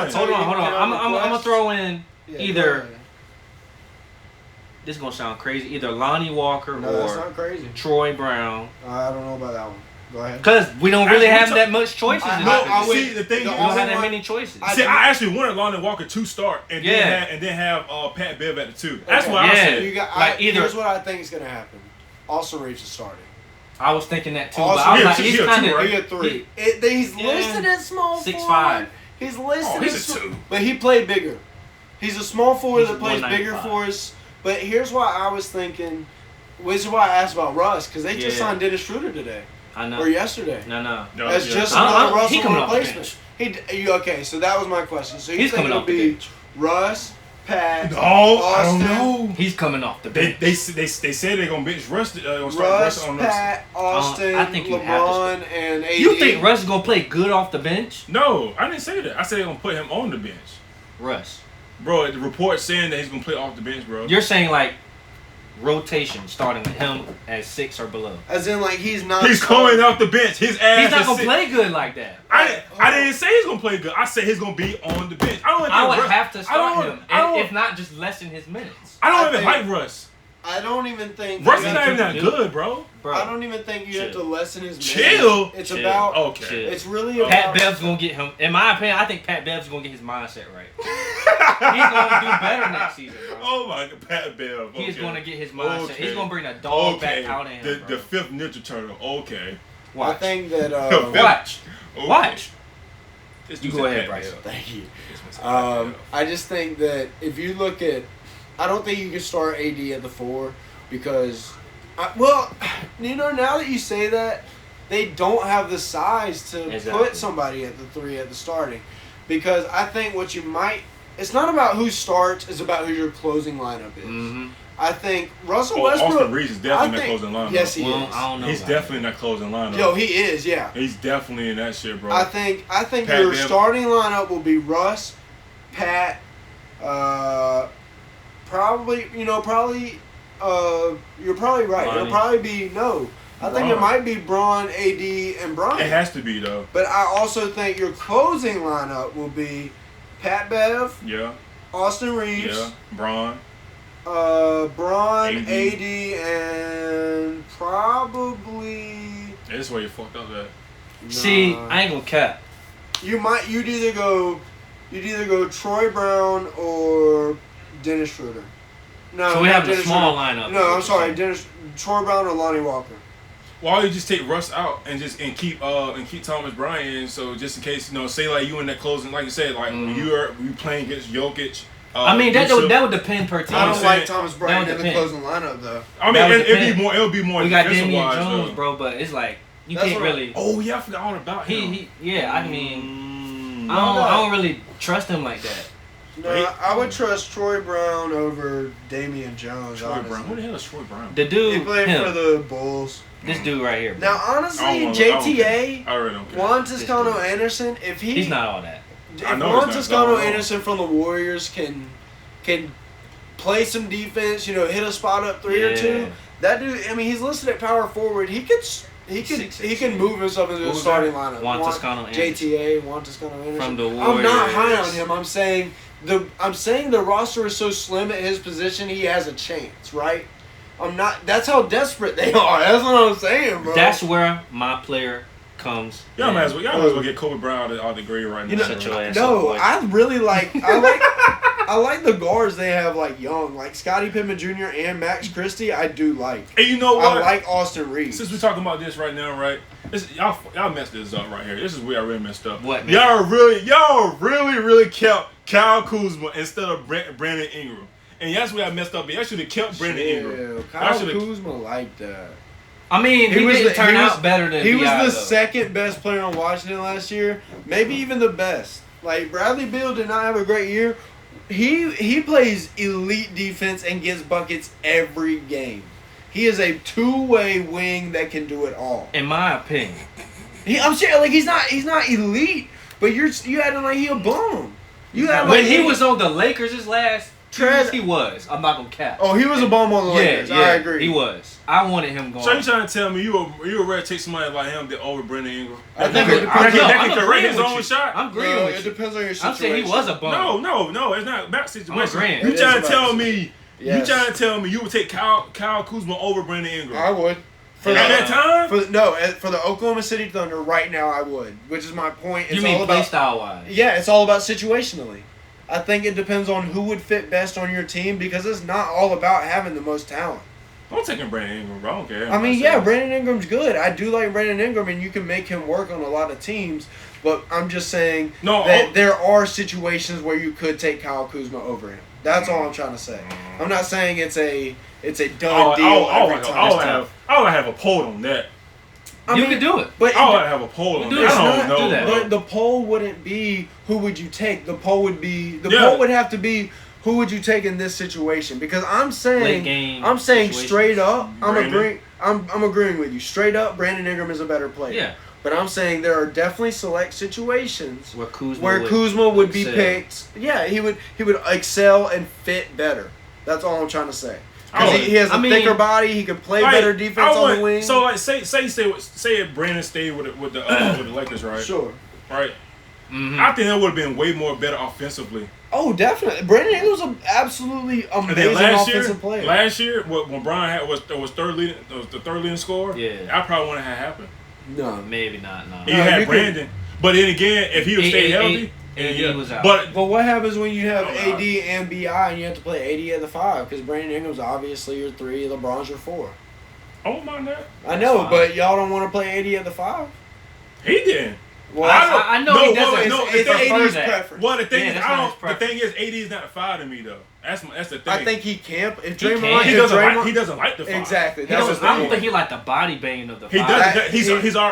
LeBron. tell Hold on. Can I I'm gonna request? throw in Yeah, either. go ahead. This is gonna sound crazy. Either Lonnie Walker No, that's or not crazy. Troy Brown. I don't know about that one. Go ahead. Cause we don't really Actually, have that much choices. I- in No, this I division. see, the thing the we is, don't only have that one- many choices. I- see, I actually wanted Lonnie Walker to start and Yeah. then have Pat Bev at the 2. That's Okay. what I Yeah. said. You got, Like either- here's what I think is going to happen. Austin Reeves is starting. I was thinking that too, Also, but I was yeah, like, two- he's yeah, kind two, of right? He had 3. He's Yeah. listed as small 6'5". forward. He's listed Oh, he's as a 2. But he played bigger. He's a small forward He's that plays bigger 195. for us. But here's why I was thinking. This is why I asked about Russ, because they just Yeah. signed Dennis Schroeder today. I know. Or yesterday. No. That's yeah. just I- I- another he Russell coming off the replacement. Okay, so that was my question. So you He's think coming it'll off the be bench. Russ, Pat, Oh, I Austin, don't know. He's coming off the They bench. said they're gonna bench Russ. Gonna start Russ, Russ on the. Pat, Austin, I think you have to LeBron, and AD. You think Russ is gonna play good off the bench? No, I didn't say that. I said they're gonna put him on the bench, Russ. bro. The report saying that he's gonna play off the bench, bro. You're saying like rotation starting with him at 6 or below. As in, like, he's not. He's coming off the bench. His ass. He's not is gonna sick. play good like that. I didn't say he's gonna play good. I said he's gonna be on the bench. I don't think I would Russ, have to I start don't- him, I don't- if not just lessen his minutes. I don't I even think- like Russ. I don't even think. Russ you is have not to- even that good, bro. Bro, I don't even think you have to Chill. lessen his minutes. Chill? It's Chill. about. Okay. Chill. It's really Pat about. Bev's gonna get him. In my opinion, I think Pat Bev's gonna get his mindset right. He's gonna do better next season, bro. Oh my God, Pat Bev. He's okay. gonna get his mindset. Okay. He's gonna bring the dog Okay. back out in him, The bro. fifth Ninja Turtle. Okay. I Watch. think that. Watch. Okay. Watch. This You dude's go a ahead, Pat Brycen. Bev. Thank you. This man's a Pat Bev. I just think that if you look at, I don't think you can start AD at the 4 because, now that you say that, they don't have the size to Exactly. put somebody at the 3 at the starting, because I think what you might, it's not about who starts, it's about who your closing lineup is. Mm-hmm. I think Russell Oh, Westbrook. Austin Reeves is definitely I in that think- closing lineup. Yes, he Well, is. I don't know. He's about definitely in that closing lineup. Yo, he is. Yeah. He's definitely in that shit, bro. I think Pat your Bev. starting lineup will be Russ, Pat, probably you're probably right. It'll Lonnie. probably be I think it Bron. might be Braun, AD, and Bryant. It has to be though. But I also think your closing lineup will be Pat Bev, Yeah. Austin Reeves, Yeah. Braun. Braun, AD. AD, and probably. That's where you fucked up at. See, Nah. I ain't gonna cap. You'd either go Troy Brown or Dennis Schroeder. No, So we not have a Dennis small Schroeder. lineup. No, I'm sorry, Troy Brown or Lonnie Walker. Why don't you just take Russ out and keep Thomas Bryant in, so just in case, say like you in that closing, like you said, like when you playing against Jokic. I mean, that Bishop. would depend per team. I don't saying- like Thomas Bryant that in would the depend. closing lineup though. I mean, that would it'd depend. be more. We got defensive Damian wise, Jones, though. bro, but it's like you That's can't what I- really. Oh yeah, I forgot all about him. I mean, I don't really trust him like that. No, I would trust Troy Brown over Damian Jones. Troy honestly. Brown. Who the hell is Troy Brown? The dude, He played him. for the Bulls. This dude right here. Now, I honestly, don't wanna- JTA, I really don't care. Juan This Toscano dude. Anderson, if He's not all that. if I know Juan he's not. Toscano No, no. Anderson from the Warriors can play some defense, hit a spot up three or Yeah. two. That dude, I mean, he's listed at power forward. He can 6'6". move himself into the was starting that? lineup. Juan Toscano Anderson. JTA, Juan Toscano Anderson. From the I'm not high on Warriors. him. I'm saying the roster is so slim at his position. He has a chance, right? I'm not. That's how desperate they are. That's what I'm saying, bro. That's where my player comes. Y'all in. might as well get Kobe Brown out of the grade right now. Shut your ass up, no, boy. I really like. I like the guards they have like young, like Scottie Pippen Jr. and Max Christie. I do like. And you know what? I like Austin Reeves. Since we're talking about this right now, right? Y'all messed this up right here. This is where I really messed up. What, man? Y'all really kept Kyle Kuzma instead of Brandon Ingram. And that's where I messed up. Y'all should have kept Brandon Ingram. Yeah, Kyle Y'all shoulda- Kuzma like that. I mean, he didn't turn he was- out better than He was B.I., the though. second best player on Washington last year, maybe even the best. Like Bradley Beal did not have a great year. He plays elite defense and gets buckets every game. He is a two-way wing that can do it all. In my opinion. I'm saying like he's not elite, but you acting like he a bum. You act When like he was on the Lakers his last Trez- Trez, he was. I'm not gonna cap. Oh, he was a bum on the Lakers. I agree. He was. I wanted him going. So you trying to tell me you were ready to take somebody like him over Brandon Ingram? I think No, it depends. no, that I'm can correct agreeing his with own you. shot. I'm agreeing No, with it you. depends on your I'm situation. saying he was a bum. No, it's not about situation. agreeing. You It trying is to tell about me? Yes. You trying to tell me you would take Kyle Kuzma over Brandon Ingram? I would. For At that time? For the Oklahoma City Thunder right now, I would. Which is my point. It's You mean all play about, style wise? Yeah, it's all about situationally. I think it depends on who would fit best on your team because it's not all about having the most talent. I'm taking Brandon Ingram, bro. I don't care. I mean, yeah, Brandon Ingram's good. I do like Brandon Ingram, and you can make him work on a lot of teams. But I'm just saying that there are situations where you could take Kyle Kuzma over him. That's all I'm trying to say. I'm not saying it's a done deal every time. I would have a poll on that. You can do it. But I would have a poll on do that. it. I don't It's not- know, do that. bro. But the poll wouldn't be who would you take. The poll would be Yeah. poll would have to be who would you take in this situation. Because I'm Late saying game situations. straight up, Brandon. I'm agreeing with you. Straight up, Brandon Ingram is a better player. Yeah. But I'm saying there are definitely select situations Where where Kuzma would be excel. picked. Yeah, he would excel and fit better. That's all I'm trying to say. Because he has a thicker body, he can play better defense on the wing. So like, say if Brandon stayed with the Lakers, right? Sure. Right. Mhm. I think that would have been way more better offensively. Oh, definitely. Brandon Ingram's an absolutely And amazing then offensive player. last year, when Brian was the third leading scorer, Yeah. I probably wouldn't have happened. No. Maybe not. No. You No, had you could- Brandon, but then again, if he would stay healthy, AD was out. But But what happens when you have Oh, wow. AD and BI and you have to play AD at the 5? Because Brandon Ingram's obviously your 3, LeBron's your 4. I don't mind that. I know, fine. but y'all don't want to play AD at the 5? He didn't. Well, I know he doesn't. it's the thing- AD's that. preference. Well, the thing Yeah, is, that's I not don't. his The preference. thing is, AD is not a five to me though. That's the thing. I think he can. If He Draymond, can. he if doesn't Draymond, like. He doesn't like the five. Exactly. He That's don't- his I don't thing. think he like the body banging of the He five. does. That-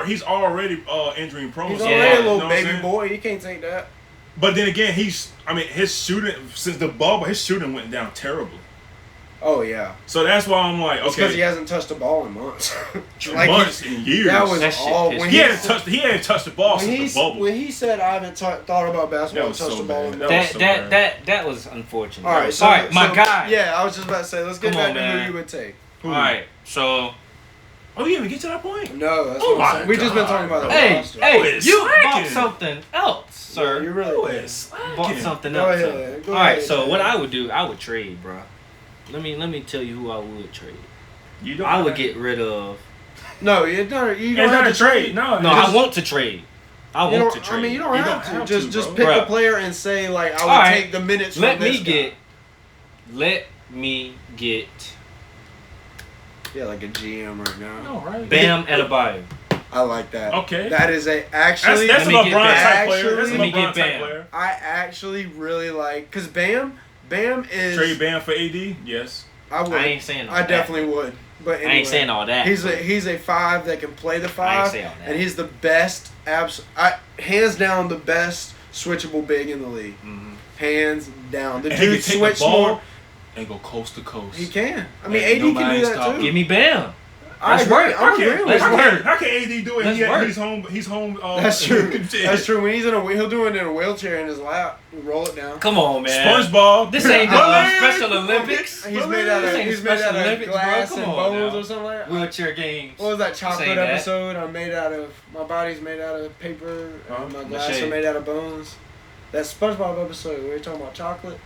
He's already injury prone. He's so, already Yeah. a you know little what I'm baby saying? boy. You can't take that. But then again, his shooting since the bubble, his shooting went down terribly. Oh, yeah. So that's why I'm like, It's because he okay, hasn't touched the ball in months. months and years. That was That shit all. pissed When me he off. hadn't touched the ball when since the bubble. when he said I haven't thought about basketball, That was touched so the ball bad. in That months. was so bad. That was unfortunate. All right, so, all right, my so- guy. Yeah, I was just about to say, let's get Come back on, to man. who you would take. Who? All right, so Oh, you even get to that point? No, that's Oh what I'm my saying. We just been God, talking about bro. the hey, roster. Oh, hey, it's you slacking. bought something else, sir. You're really Oh, it's bought slacking. something Go else. ahead. Go All right, ahead, so Jay. what I would do, I would trade, bro. Let me tell you who I would trade. You don't I would have- get rid of. No, you don't It's have not to a trade. No, No, it's- I want to trade. I You want to don't, trade. I mean, you don't You have don't to. have Just to, bro. pick a Bruh. player and say like, I would All right. take the minutes. Let from me this guy. get. Let me get. Yeah, like a GM right now. No, right? Bam Adebayo. I like that. Okay. That is actually. That's a Let me LeBron get type Bam. player. That's a Let me get LeBron type Bam. player. I actually really like because Bam is. Trade Bam for AD? Yes. I would. I ain't saying all I that. definitely would. But anyway, I ain't saying all that. He's a 5 that can play the I ain't 5, saying all that. and he's the best. Hands down, the best switchable big in the league. Mhm. hands down. The And he dude can take switched the ball more. and go coast to coast. He can. I mean, And AD can nobody do that stop too. him. Give me Bam. I Let's agree. work. I'm agreeing with Let's you. work. How can AD do it? Let's work. He's home. He's home. That's true. Shit. That's true. When he's in he'll do it in a wheelchair in his lap. He'll roll it down. Come on, man. SpongeBob. This ain't the Special Olympics. He's made out This of ain't he's made Special out of Olympics, bro. glass Come and on bones now. or something like that. Wheelchair games. What was that This chocolate ain't that. episode? I'm made out of my body's made out of paper. And my glass Mache. are made out of bones. That SpongeBob episode where you're talking about chocolate.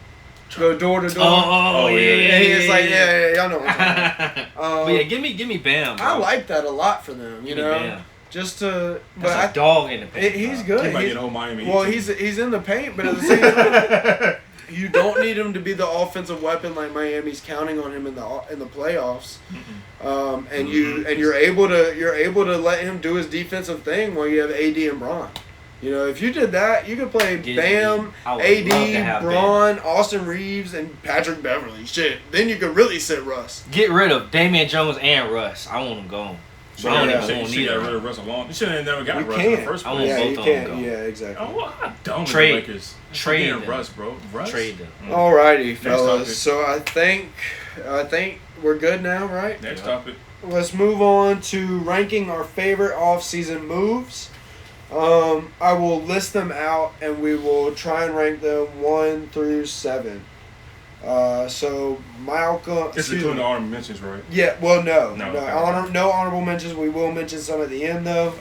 Go door to door. Oh, yeah. And he's like, yeah, y'all know what I'm talking about. But yeah, give me Bam. Bro. I like that a lot for them, you Give me know. Bam. Just to, but That's a dog in the paint. he's bro. good. He might He's- get a whole Miami. well, Heat he's in the paint, but at the same time, you don't need him to be the offensive weapon like Miami's counting on him in the playoffs. And you're able to let him do his defensive thing while you have AD and Bron. You know, if you did that, you could play Bam, I would love to AD, have Bron, Austin Reeves, and Patrick Beverly. Shit, then you could really sit Russ. Get rid of Damian Jones and Russ. I want them gone. I don't Yeah. even want She got rid neither. of Russ alone. You should have never got You Russ in the can't. first I place. want Yeah, both you of them can't. gone. Yeah, exactly. Oh, well, how dumb Trade. the Lakers. Trade Getting them. Russ, bro. Russ. Trade them. Alrighty, topic. fellas. So I think we're good now, right? Next topic. Let's move on to ranking our favorite off-season moves. I will list them out, and we will try and rank them 1 through 7. So Malcolm. It's excuse including me. the honorable mentions, right? Yeah. Well, no. No, No. okay. No honorable mentions. We will mention some at the end, though.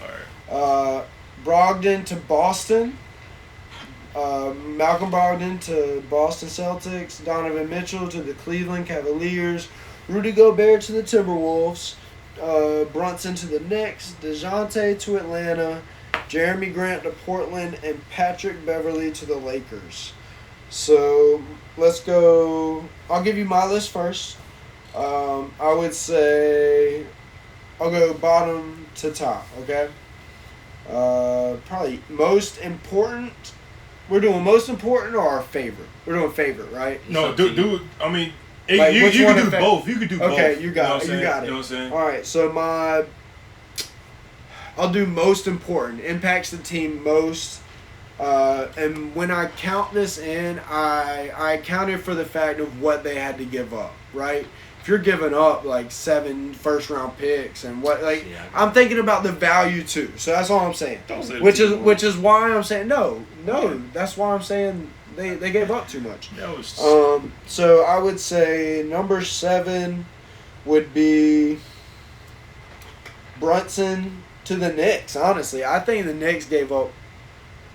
All right. Brogdon to Boston. Malcolm Brogdon to Boston Celtics. Donovan Mitchell to the Cleveland Cavaliers. Rudy Gobert to the Timberwolves. Brunson to the Knicks. DeJounte to Atlanta. Jeremy Grant to Portland. And Patrick Beverly to the Lakers. So let's go. I'll give you my list first. I would say I'll go bottom to top, okay? Probably most important. We're doing most important or our favorite? We're doing favorite, right? No, do. I mean, Like, you which can one do affect- both. You can do both. Okay, you got it. know You got it. You know what I'm saying? All right, so I'll do most important. Impacts the team most. And when I count this in, I counted for the fact of what they had to give up, right? If you're giving up like 7 first-round picks and what, like, Yeah. I'm thinking about the value too. So that's all I'm saying. Don't say the Which team, is why I'm saying no. That's why I'm saying they gave up too much. That was. So I would say number 7 would be Brunson to the Knicks. Honestly, I think the Knicks gave up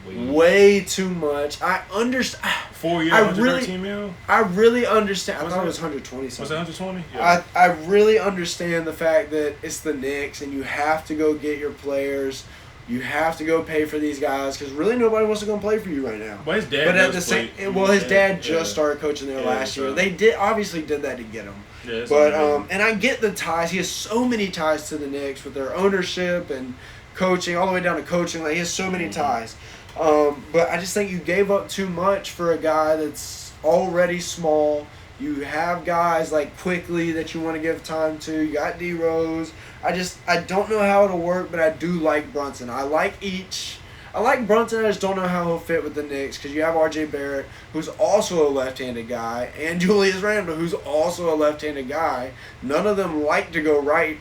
way too much. I understand. 4 years, I 113 mil. I really understand. I Was thought it it? was 120 Was it something. 120? Yeah. I really understand the fact that it's the Knicks and you have to go get your players. You have to go pay for these guys because really nobody wants to go play for you right now. But his dad. But at the does same, play. well, his dad Yeah. just started coaching there Yeah, last year. so- They obviously did that to get him. Yeah, it's But amazing. and I get the ties. He has so many ties to the Knicks with their ownership and coaching, all the way down to coaching. Like he has so many ties. But I just think you gave up too much for a guy that's already small. You have guys like Quickly that you want to give time to. You got D Rose. I don't know how it'll work, but I do like Brunson. I like Brunson. I just don't know how he'll fit with the Knicks because you have R.J. Barrett, who's also a left-handed guy, and Julius Randle, who's also a left-handed guy. None of them like to go right.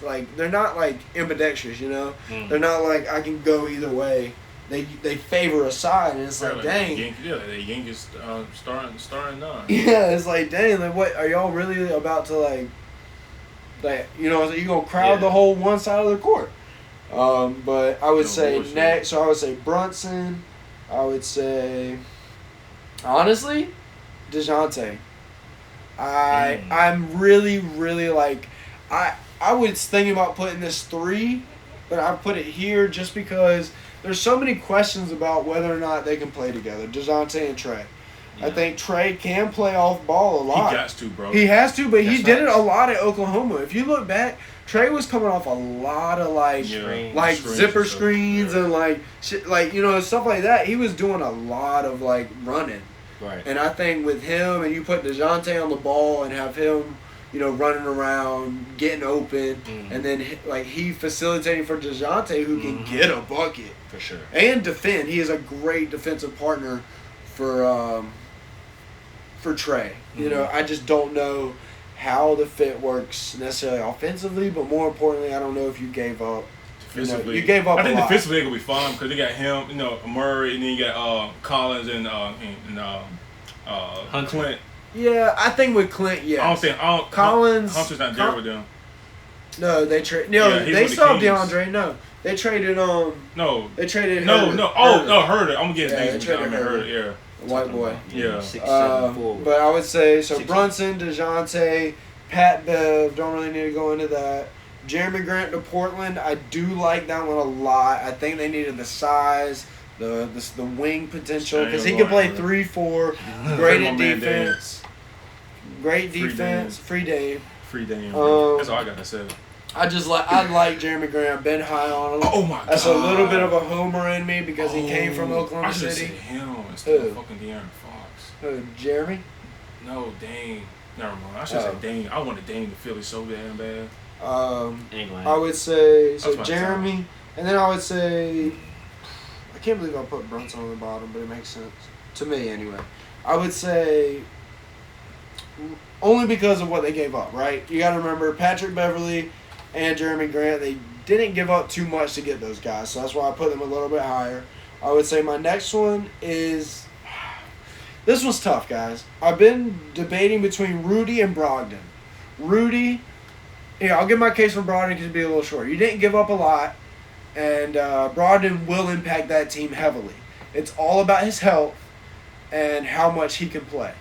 Like they're not like ambidextrous, you know. They're not like I can go either way. They favor a side, and it's like, dang. The Yankees starting 9. Yeah, it's like, dang. Like, what are y'all really about to like? You know, you gonna crowd the whole one side of the court. But I would say bullshit. next. So I would say Brunson. I would say, honestly, DeJounte. I'm really like, I was thinking about putting this 3, but I put it here just because there's so many questions about whether or not they can play together. DeJounte and Trey. I think Trey can play off ball a lot. He got to, bro. He has to, but he That's did it facts. a lot at Oklahoma. If you look back, Trey was coming off a lot of like Screens zipper and stuff. screens Yeah. and like shit, like you know stuff like that. He was doing a lot of like running, Right. and I think with him and you put DeJounte on the ball and have him, you know, running around, getting open, and then like he facilitating for DeJounte who can get a bucket For sure. and defend. He is a great defensive partner for Trey. You know, I just don't know how the fit works necessarily offensively, but more importantly, I don't know if you gave up. Defensively, you gave up. I think a lot. defensively they're gonna be fine because they got him, Murray, and then you got Collins and Clint. Yeah, I think with Clint, yes. Collins. Hunter's not there with them. No, they trade. No, Yeah, they still have DeAndre. No, they traded. No. They traded. No. Herder. Oh, Herder. I'm gonna get his Yeah, name. they traded Herder. Herder. Yeah. White boy. Yeah. 6'7" forward. But I would say so. 6'7". Brunson, DeJounte, Pat Bev. Don't really need to go into that. Jeremy Grant to Portland. I do like that one a lot. I think they needed the size, the wing potential because he could play 3-4. Great at defense. Great defense. Free Dame. Free Dame. That's all I gotta say. I like Jeremy Grant. Been high on him. Oh my god. That's a little bit of a homer in me because he came from Oklahoma I should City. say him instead Who? of fucking De'Aaron Fox. Who, Jeremy? No, Dame. Never mind. I should say Dame. I wanted Dame to Philly so damn bad. I would say so. That's Jeremy, and then I would say I can't believe I put Brunson on the bottom, but it makes sense to me anyway. I would say only because of what they gave up. Right? You got to remember Patrick Beverly and Jeremy Grant. They didn't give up too much to get those guys, so that's why I put them a little bit higher. I would say my next one is. This was tough, guys. I've been debating between Rudy and Brogdon. Rudy, I'll give my case for Brogdon because it'd be a little short. You didn't give up a lot, and Brogdon will impact that team heavily. It's all about his health and how much he can play.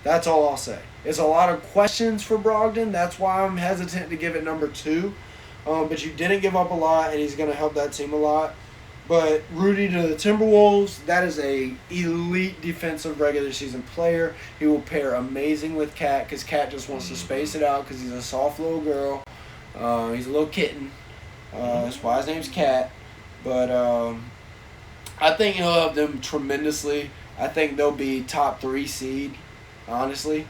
That's all I'll say. It's a lot of questions for Brogdon. That's why I'm hesitant to give it number 2. But you didn't give up a lot, and he's going to help that team a lot. But Rudy to the Timberwolves, that is a elite defensive regular season player. He will pair amazing with Cat because Cat just wants to space it out because he's a soft little girl. He's a little kitten. That's why his name's Cat. But I think he'll help them tremendously. I think they'll be top 3 seed, honestly.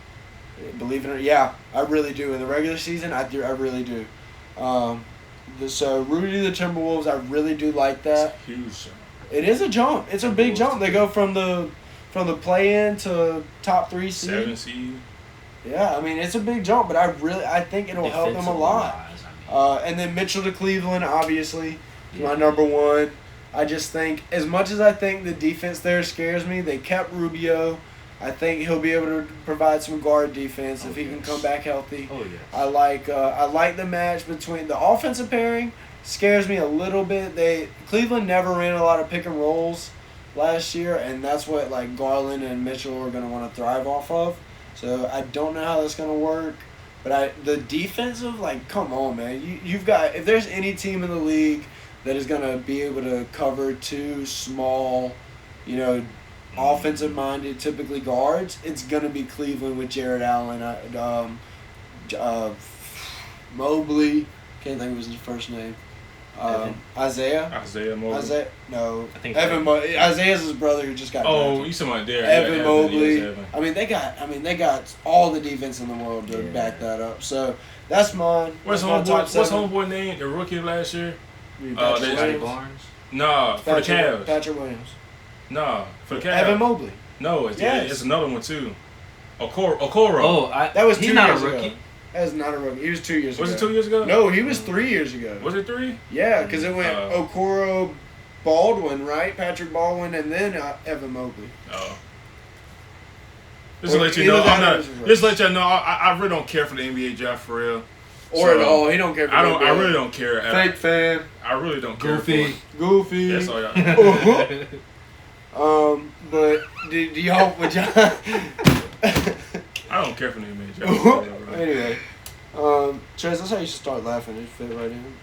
Believe it or not. Yeah, I really do. In the regular season, I really do. So Rudy the Timberwolves, I really do like that. It's a huge jump. It is a jump. It's a big jump. They go from the play-in to top 3 seed. 7 seed. Yeah, I mean it's a big jump, but I think it'll help them a lot. And then Mitchell to Cleveland, obviously, is my number 1. I just think, as much as I think the defense there scares me, they kept Rubio. I think he'll be able to provide some guard defense if he can come back healthy. Oh, yes. I like the match between the offensive pairing. Scares me a little bit. Cleveland never ran a lot of pick and rolls last year, and that's what like Garland and Mitchell are going to want to thrive off of. So I don't know how that's going to work. But the defensive, like, come on, man. You've got, if there's any team in the league that is going to be able to cover 2 small, offensive-minded, typically guards, it's going to be Cleveland with Jared Allen, Mobley, can't think of his first name, Isaiah Mobley. No, I think Isaiah's his brother who just got drafted. You somebody there. Evan Mobley. I mean, they got all the defense in the world to back that up. So that's mine. What's homeboy name? The rookie last year. Patrick Barnes. Nah, for the Cavs. Patrick Williams. Nah, for the Cavs. Evan Mobley. No, it's another one too. Okoro. Oh, that was 2 he's not years a rookie. ago. That was not a rookie. He was 2 years ago. Was it 2 years ago? No, he was 3 years ago. Was it 3? Yeah, because it went Okoro, Baldwin, right? Patrick Baldwin, and then Evan Mobley. Oh. Just to let you know, I really don't care for the NBA draft for real. Or at all. He don't care for the NBA. I really don't care. Fake fan. I really don't care. Goofy. That's all y'all. But do y'all, would y'all... I don't care for the NBA draft. Anyway, Trez, that's how you should start laughing. It fit right in.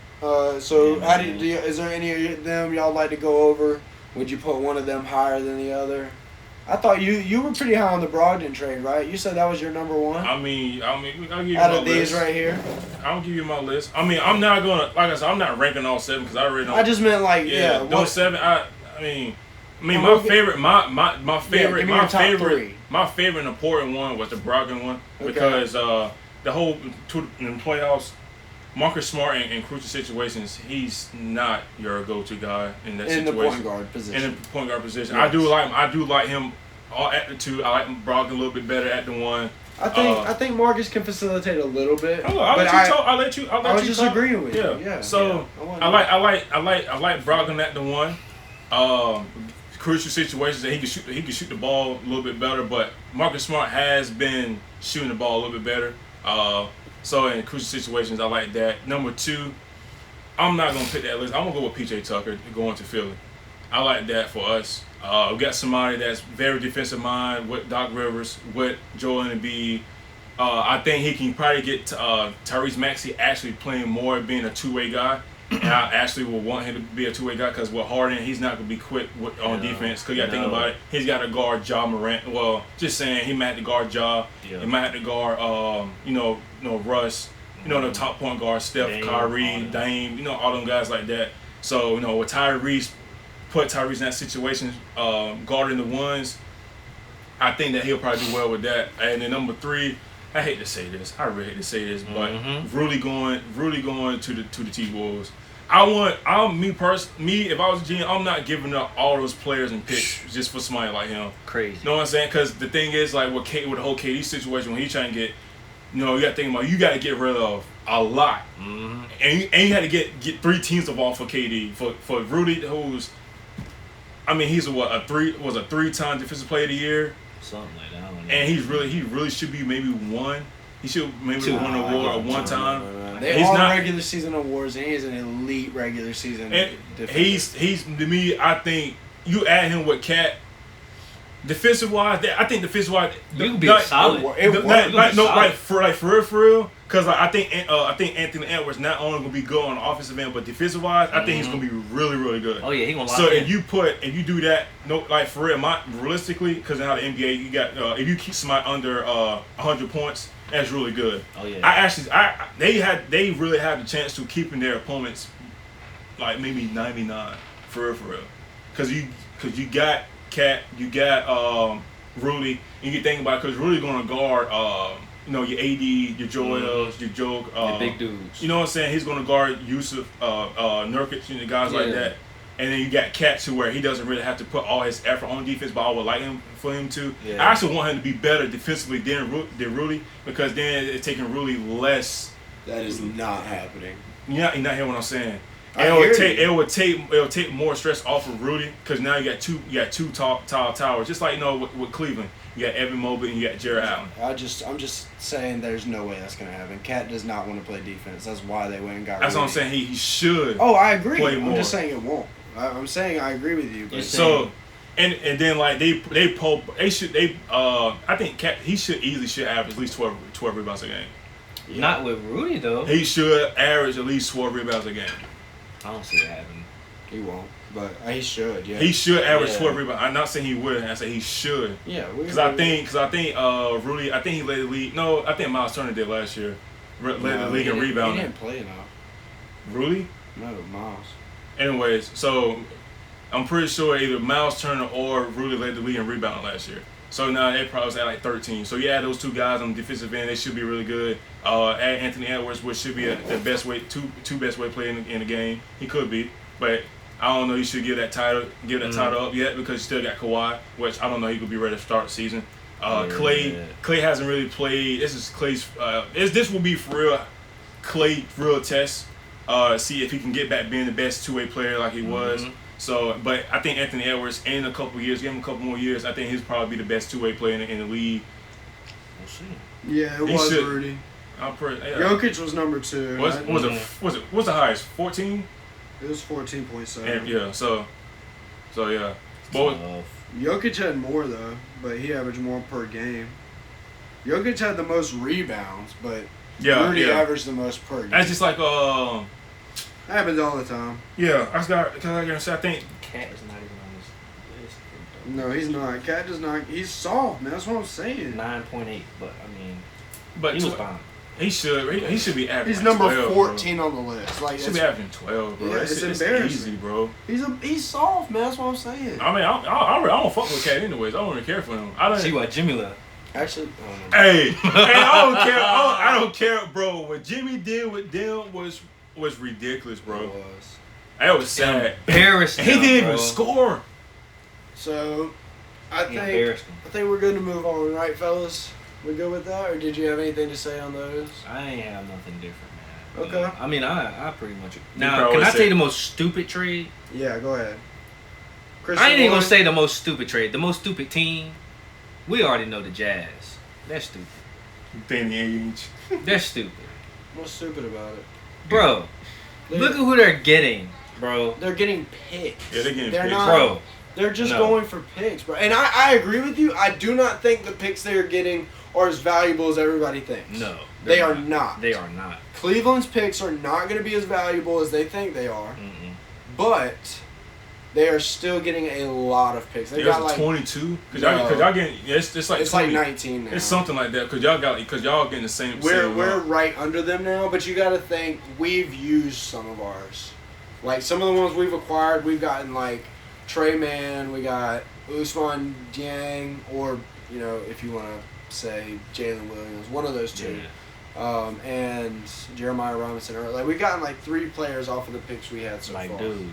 So how is there any of them y'all like to go over? Would you put one of them higher than the other? I thought you were pretty high on the Brogdon trade, right? You said that was your number 1. I mean, I'll give you out my of these list. right here. I'll give you my list. I mean, I'm not gonna, like I said, I'm not ranking all 7 because I really don't. I just meant like those 7. I mean, my favorite and important one was the Brogdon one because the whole in the playoffs, Marcus Smart in crucial situations, he's not your go-to guy in that situation. In the point guard position. Yes. I do like him all at the 2. I like Brogdon a little bit better at the 1. I think Marcus can facilitate a little bit. I'll let you talk. I was just agreeing with you. Yeah. So I like Brogdon at the 1. Crucial situations that he can shoot the ball a little bit better, but Marcus Smart has been shooting the ball a little bit better. So in crucial situations, I like that. Number 2, I'm not gonna pick that list. I'm gonna go with PJ Tucker going to Philly. I like that for us. We got somebody that's very defensive mind with Doc Rivers, with Joel Embiid. I think he can probably get Tyrese Maxey actually playing more, being a two-way guy. And I actually will want him to be a two-way guy because with Harden, he's not going to be quick on defense. Because you got to think about it. He's got to guard Ja Morant. Well, just saying, he might have to guard Ja. Yeah. He might have to guard, Russ. The top point guard, Steph, Kyrie, Dame, all them guys like that. So, with Tyrese, put Tyrese in that situation, guarding the 1s, I think that he'll probably do well with that. And then number 3, I hate to say this. I really hate to say this, but really going to the T-Wolves. If I was a GM, I'm not giving up all those players and picks just for somebody like him. Crazy. You know what I'm saying? Because the thing is, like with the whole KD situation, when he's trying to get, you got to think about, you got to get rid of a lot, and you had to get 3 teams involved for KD. For Rudy, he's a 3-time defensive player of the year. Something like that. I don't know. And he really should be maybe 1. He should maybe win an award at one time. They are regular season awards, and he's an elite regular season. He's to me. I think you add him with Cat. Defensive wise, I think defensive wise, you could be solid. For real. Because I think Anthony Edwards not only gonna be good on the offensive end, but defensive wise, I think he's gonna be really, really good. Oh yeah, he gonna lock in. So if you do that, for real, realistically, because in how the NBA, you got if you keep somebody under 100 points, that's really good. Oh yeah. They really had the chance to keeping their opponents like maybe 99 for real. Because you got Cat, you got Rudy, and you think about it, because Rudy gonna guard your AD, your Joels, your Joke, the big dudes. You know what I'm saying? He's gonna guard Yusuf, Nurkic, guys like that. And then you got Cat to where he doesn't really have to put all his effort on defense, but I would like for him to. Yeah. I actually want him to be better defensively than Rudy, because then it's taking Rudy less. That is not happening. You're not hearing what I'm saying. It would take more stress off of Rudy, because now you got two tall towers, just like with Cleveland. You got Evan Mobley and you got Jared Allen. I'm just saying there's no way that's gonna happen. Cat does not want to play defense. That's why they went and got. That's Rudy. What I'm saying. He should. Oh, I agree. Play more. I'm just saying it won't. I'm saying I agree with you. But so, and then like I think Cat he should average at least 12 rebounds a game. Yeah. Not with Rudy though. He should average at least 12 rebounds a game. I don't see it happening. He won't, but he should. Yeah. He should average 12 rebounds. I'm not saying he would. I say he should. Yeah. Because I think Rudy. I think he led the league. No, I think Miles Turner did last year. Led the league in rebounding. He didn't play enough. Rudy? No, Miles. Anyways, so I'm pretty sure either Miles Turner or Rudy led the league in rebounding last year. So now they probably was at like 13. So yeah, those two guys on the defensive end, they should be really good. Add Anthony Edwards, which should be the best way, two best way player in the game. He could be, but I don't know. You should give that title up yet, because you still got Kawhi, which I don't know. He could be ready to start the season. Clay hasn't really played. This is Clay's. This will be for real. Clay real test. See if he can get back being the best two-way player like he was. So, but I think Anthony Edwards, in a couple of years, give him a couple more years, I think he's probably be the best two-way player in the league. We'll see. Yeah, it was Rudy. Jokic was number 2. What's the highest? 14? It was 14.7. Yeah. So yeah. Jokic had more though, but he averaged more per game. Jokic had the most rebounds, but Rudy averaged the most per game. That's just like happens all the time. Yeah, I think Cat is not even on this list. No, he's not. Cat does not. He's soft, man. That's what I'm saying. 9.8, but he was fine. He should be averaging. He's number 12, 14 bro. On the list. Like, he should be averaging 12, bro. Yeah, it's embarrassing. Easy, bro. He's soft, man. That's what I'm saying. I mean, I don't fuck with Cat anyways. I don't really care for him. See what Jimmy left. Actually, hey, I don't care. I don't care, bro. What Jimmy did with them was ridiculous, bro. It was. That was sad. Embarrassing. He didn't even score. So, I He think embarrassed him. we're good to move on, right, fellas? We good with that, or did you have anything to say on those? I ain't have nothing different, man. Okay. I mean, I pretty much. probably Now, can I said- say the most stupid trade? Yeah, go ahead. I ain't even gonna Lloyd? say the most stupid trade. The most stupid team. We already know the Jazz. They're stupid. Danny Ainge. They're stupid, What's stupid about it? bro. Look at who they're getting, bro. They're getting picks. Yeah, they're getting They're picks. not, Bro, They're just No. going for picks, bro. And I agree with you. I do not think the picks they are getting are as valuable as everybody thinks. no, They they're are not. They are not. Cleveland's picks are not going to be as valuable as they think they are, Mm-mm. but they are still getting a lot of picks. They They got got like 22. Cause No. y'all getting it's like it's 20. like 19 now. It's something like that. Cause y'all getting the same. We're same right under them now, but you got to think we've used some of ours. Like some of the ones we've acquired, we've gotten like Trey Man, we got Usman Dieng, or if you want to say Jalen Williams, one of those two. Yeah. And Jeremiah Robinson. Or like we've gotten like 3 players off of the picks we had so Like, far. dude,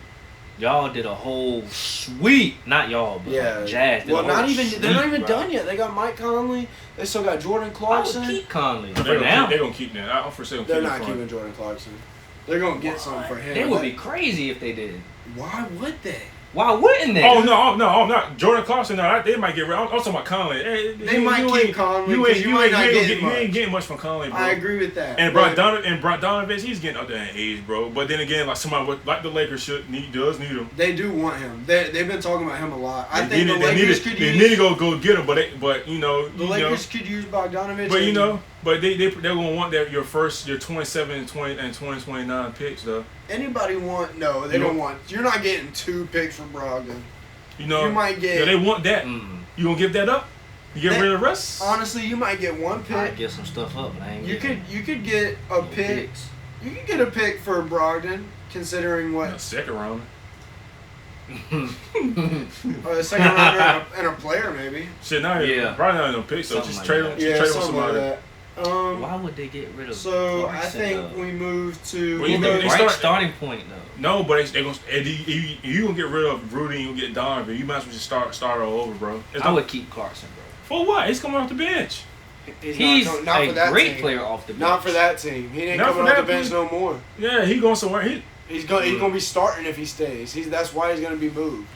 y'all did a whole sweep. Not y'all, but Yeah. Jazz did Well, a whole not even they're not sweep, even bro. done yet. They got Mike Conley. They still got Jordan I would Clarkson. keep Conley They're for gonna now. keep, they gonna keep that. I'm for sure. They're not keeping Jordan Clarkson. They're gonna get something for him. They would be crazy if they did. Why would they? Why wouldn't they? Oh no, I'm not Jordan Clarkson. No, they might get rid. I'm talking about Conley. Hey, They might keep Conley, 'cause you might not get you much. ain't getting much from Conley, bro. I agree with that. And but- Donovan, he's getting up there in age, bro. But then again, like somebody like the Lakers does need him. They do want him. They've been talking about him a lot. I They think the Lakers could they use. need to go get him, but The Lakers could use Bogdanovich. but and they're gonna want your 27, 20, and 2029 picks though. anybody want? No, they You don't know- want. You're not getting 2 picks from Brogdon. You know, You might get- Yeah, they want that. Mm-mm. You gonna give that up? You get That- rid of the rest? Honestly, you might get 1 I pick. get some stuff up, but I ain't You getting could get a no pick. picks. You could get a pick for Brogdon, considering A what second round. a second rounder and a player maybe. Shit, now Yeah. probably not no picks, so Something just like trade that. them. Just Yeah, trade them with something like somebody. that. Why would they get rid of? So I Clarkson, think though? we move to. Well, you Well, know, the they right start- starting point though. No, but they gonna you gonna get rid of Rudy and you get Donovan. You might as well just start all over, bro. I would keep Clarkson, bro. For what? He's coming off the bench. He's not for a that great team. player off the bench. Not for that team. He ain't Not coming for off the that bench team. no more. Yeah, he going somewhere. He's gonna be starting if he stays. That's why he's gonna be moved.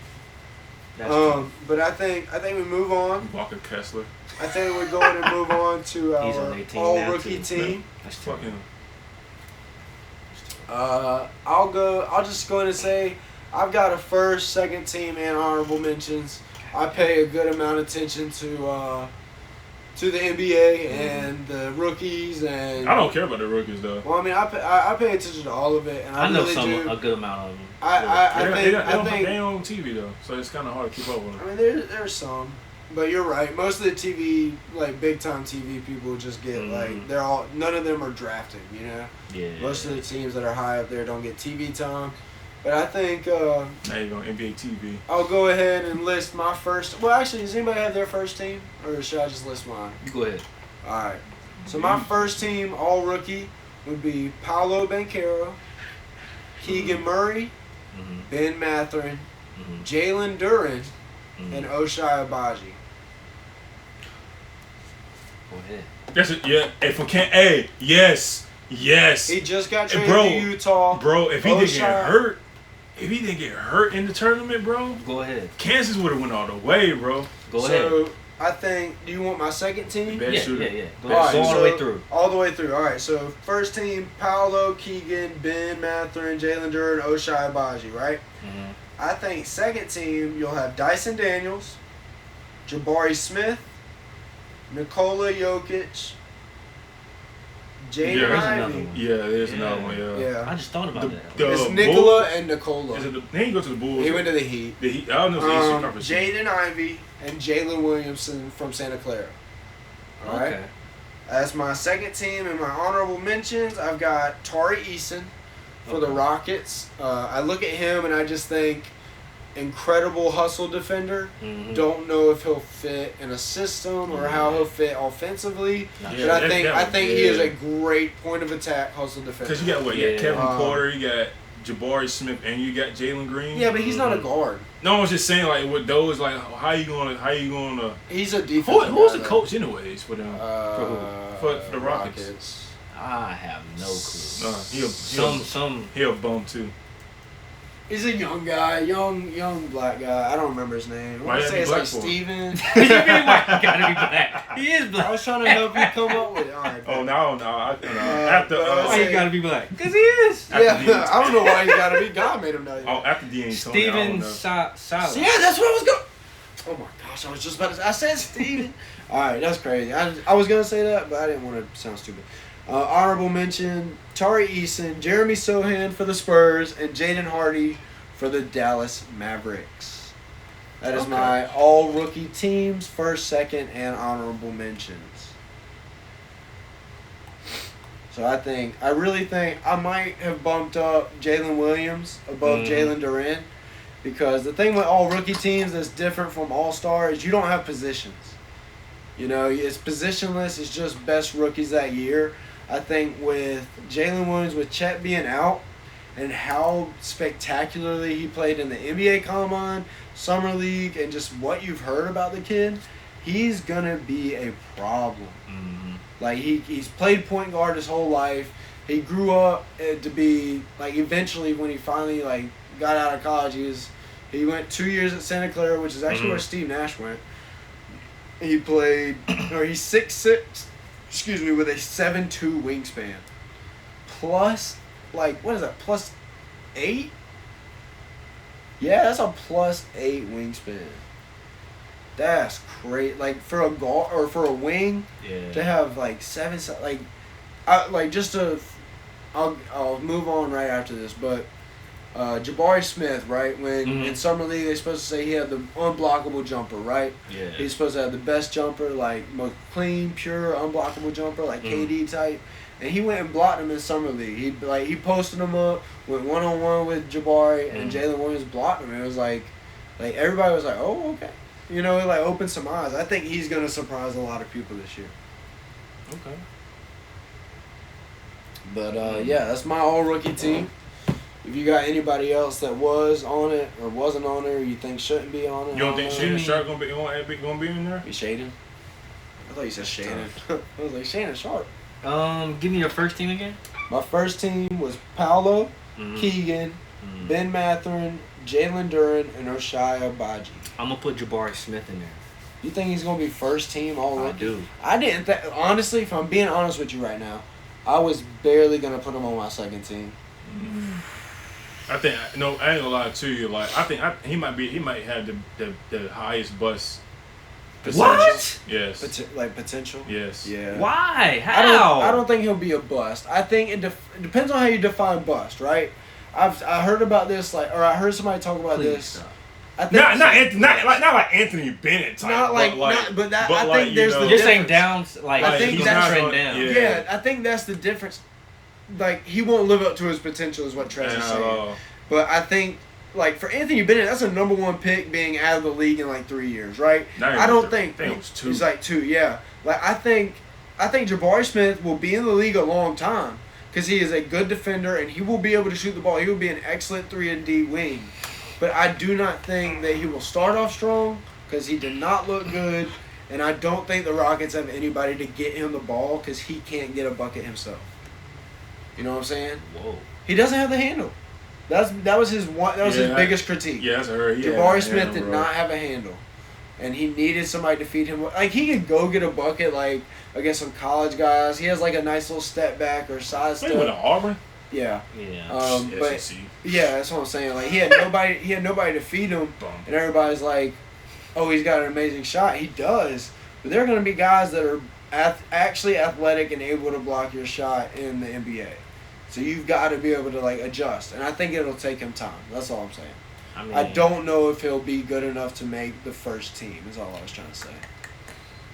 That's true. But I think we move on. Walker Kessler. I think we're going to move on to He's on our their team all now, rookie too. team. That's true. Fuck him. I'll just go in and say I've got a first, second team, and honorable mentions. I pay a good amount of attention to the NBA and the rookies and. I don't care about the rookies though. Well, I mean, I pay attention to all of it, and I, I know really do. a good amount of them. I think They on TV though, so it's kind of hard to keep up with them. I mean, there's some, but you're right. Most of the TV, like big time TV people, just get like none of them are drafted. You know, Yeah. most of the teams that are high up there don't get TV time. But I think Now you go NBA TV. I'll go ahead and list my first. Well, actually, does anybody have their first team, or should I just list mine? You go ahead. All right. So my first team, all rookie, would be Paolo Banchero, Keegan Murray, Mm-hmm. Ben Mathurin, Mm-hmm. Jalen Duren, Mm-hmm. and Oshai Abaji. Go ahead. That's it. Yeah. If we can't, hey, yes. He just got traded bro, to Utah. Bro, if he didn't get Oshai- hurt, in the tournament, bro, Go ahead. Kansas would have went all the way, bro. Go so ahead. I think. Do you want my second team? Best Yeah, shooter. yeah. Go All ahead. right, Go all so the way through. All the way through. All right. So first team: Paolo, Keegan, Ben Mathurin, Jalen Duren, Oshai Abaji. Right. Mm-hmm. I think second team you'll have Dyson Daniels, Jabari Smith, Nikola Jokic, Jaden Yeah, that's another Ivey. one. Yeah, there's Yeah. another one. Yeah. Yeah. I just thought about that. It's Bull- Nikola and Nikola. Is it the, he didn't go to the Bulls. He went to the Heat. I don't know if it's the Eastern Conference. Jaden Ivey and Jalen Williamson from Santa Clara. All right. Okay. As my second team and my honorable mentions, I've got Tari Eason for the Okay. Rockets. I look at him and I just think incredible hustle defender. Mm-hmm. Don't know if he'll fit in a system or how he'll fit offensively. Not Yeah, But that- I think that he is yeah. a great point of attack hustle defender. Because you got what? You got Yeah. Kevin Porter. You got Jabari Smith and you got Jalen Green. Yeah, but he's not a guard. No, I was just saying like with those like how you gonna? He's a defensive Who's guy, the though. coach anyways for them? For the Rockets. I have no clue. He'll bum too. He's a young guy, young black guy. I don't remember his name. I want to say it's like Steven. You gotta be black. He is black. I was trying to help you come up with it. All right. Oh no! After Why he gotta be black? Because he is. Yeah, I don't know why he gotta be. God made him that. After D'Antoni, Steven Silas. Yeah, that's what I was going. Oh my gosh, I was just about to. I said Steven. All right, that's crazy. I was gonna say that, but I didn't want to sound stupid. Honorable mention: Tari Eason, Jeremy Sohan for the Spurs, and Jaden Hardy for the Dallas Mavericks. That is my all rookie teams, first, second, and honorable mentions. So I really think I might have bumped up Jalen Williams above Jalen Duren, because the thing with all rookie teams that's different from all star is you don't have positions. You know, it's positionless. It's just best rookies that year. I think with Jalen Williams, with Chet being out, and how spectacularly he played in the NBA Combine, Summer League, and just what you've heard about the kid, he's going to be a problem. Mm-hmm. Like, he's played point guard his whole life. He grew up to be, like, eventually when he finally, like, got out of college, he went 2 years at Santa Clara, which is actually where Steve Nash went. He played, or he's 6'6", with a 7'2" wingspan. Plus, like, what is that, plus 8? Yeah, that's a plus 8 wingspan. That's great. Like, for a guard, or for a wing, to have, like, 7, like, I'll move on right after this, but Jabari Smith, right, when in Summer League they're supposed to say he had the unblockable jumper, right? Yeah. He's supposed to have the best jumper, like, most clean, pure, unblockable jumper, like KD type. And he went and blocked him in Summer League. He posted him up, went 1-on-1 with Jabari, and Jalen Williams blocked him. It was like everybody was like, oh, okay. You know, it like opened some eyes. I think he's going to surprise a lot of people this year. Okay. But, yeah, that's my all-rookie team. If you got anybody else that was on it or wasn't on it or you think shouldn't be on it. You don't think Shaden Sharp gonna be in there? Be Shaden? I thought you said Shannon. I was like, Shannon Sharp. Give me your first team again. My first team was Paolo, Keegan, Ben Mathurin, Jalen Duren, and Oshai Abaji. I'm gonna put Jabari Smith in there. You think he's gonna be first team all rookie? I do. I didn't think, honestly, if I'm being honest with you right now, I was barely gonna put him on my second team. I think I ain't gonna lie to you. Like he might have the highest bust. What? Yes. Potential. Yes. Yeah. Why? How? I don't think he'll be a bust. I think it depends on how you define bust, right? I heard about this, like, or I heard somebody talk about this. Stop. I think not like Anthony Bennett type. I think there's the You're saying difference. down, like, I think he's that's trend down. Yeah, I think that's the difference. Like, he won't live up to his potential, is what Trez is saying. But I think, like, for Anthony Bennett, that's a number 1 pick being out of the league in like 3 years, right? I think it was 2. He's like 2, yeah. Like, I think Jabari Smith will be in the league a long time because he is a good defender and he will be able to shoot the ball. He will be an excellent 3-and-D wing. But I do not think that he will start off strong because he did not look good. And I don't think the Rockets have anybody to get him the ball because he can't get a bucket himself. You know what I'm saying? Whoa. He doesn't have the handle. That was his biggest critique. Yeah, that's her. Jabari Smith did not have a handle, and he needed somebody to feed him. Like, he could go get a bucket, like, against some college guys. He has like a nice little step back or side step. He went to Auburn. Yeah. Yeah. But yeah, that's what I'm saying. Like, he had nobody. He had nobody to feed him, and everybody's like, "Oh, he's got an amazing shot." He does, but there are going to be guys that are actually athletic and able to block your shot in the NBA. So you've got to be able to, like, adjust. And I think it'll take him time. That's all I'm saying. I don't know if he'll be good enough to make the first team, is all I was trying to say.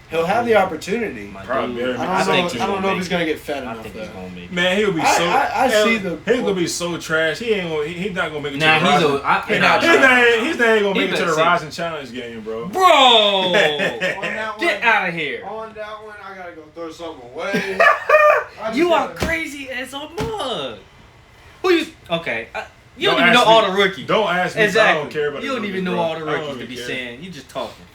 He'll have the opportunity. Probably. I don't know if he's going to get fed enough. I think he's going to make it. Man, he'll be he's going to be so trash. He's not going to make it to the Rising. He's not going to make it to the Rising Challenge game, bro. Bro! Get out of here. On that one, I got to go throw something away. You are crazy as a mug. Who you... Okay. You don't even know all the rookies. Don't ask me. Exactly. I don't care about you the don't even rookies, know bro. all the I don't rookies to even be care. saying. You just talking.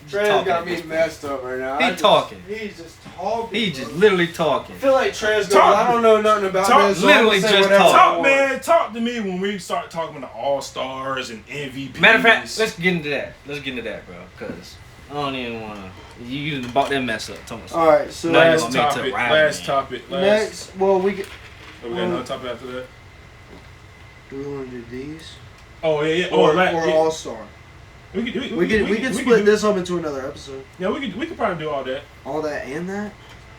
Trez got me messed up right now. He talking. He's just talking. He just literally talking. I feel like Trez goes, Talk- I don't know nothing about talk- this. So I'm literally gonna say just whatever I talk. Talk, want. man. Talk to me when we start talking about the All-Stars and MVPs. Matter of fact, let's get into that. Bro. Because I don't even want to. You about that mess up, Thomas. All right, so Now you Last gonna make it topic. right, Last man. topic. next, well, we get. Oh, we got another topic after that. Do we want to do these? Oh yeah. Or yeah. All Star? We can split this up into another episode. Yeah, we could probably do all that. All that and that?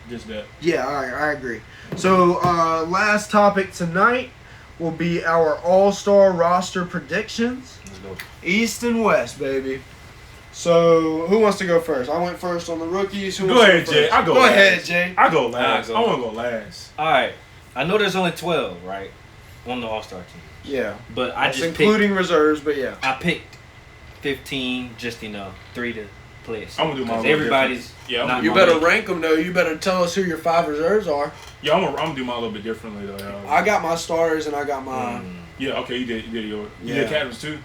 Just that. Yeah, all right, I agree. So, last topic tonight will be our All-Star roster predictions. Let's go. East and West, baby. So, who wants to go first? I went first on the rookies. Who Go wants to ahead, go Jay. first? I go Go last. ahead, Jay. I go last. go. I want to go last. All right. I know there's only 12, right, on the All-Star team. Yeah. But I That's just including reserves, but yeah. I picked 15, just 3 to play it. I'm gonna do my Because little everybody's Yeah, I'm not gonna You do my better league. rank them, though. You better tell us who your 5 reserves are. Yeah, I'm gonna do mine a little bit differently though. Yo. I got my starters and I got my. Yeah, okay, you did yours. You Yeah. did captains too.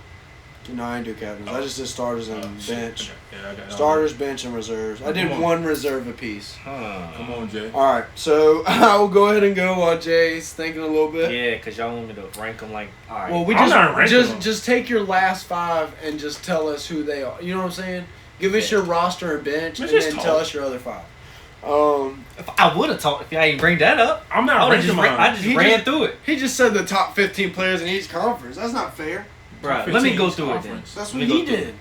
No, I didn't do captains. I just did starters and Shit. bench. Okay. Yeah, I got it. Starters, bench, and reserves. I did Come on. one reserve apiece. Come on, Jay. All right, so I will go ahead and go while Jay's thinking a little bit. Yeah, because y'all want me to rank them like, all right. Well, we I'm not ranking them. just take your last 5 and just tell us who they are. You know what I'm saying? Give us Yeah. your roster and bench, Let's and just then tell talk. us your other 5. If I would have talked, if y'all didn't bring that up, I'm not I ranking just, mine. I just He ran just- through it. He just said the top 15 players in each conference. That's not fair. Bruh, 15 let me go through it then. conference. That's Let what me he go through did. it.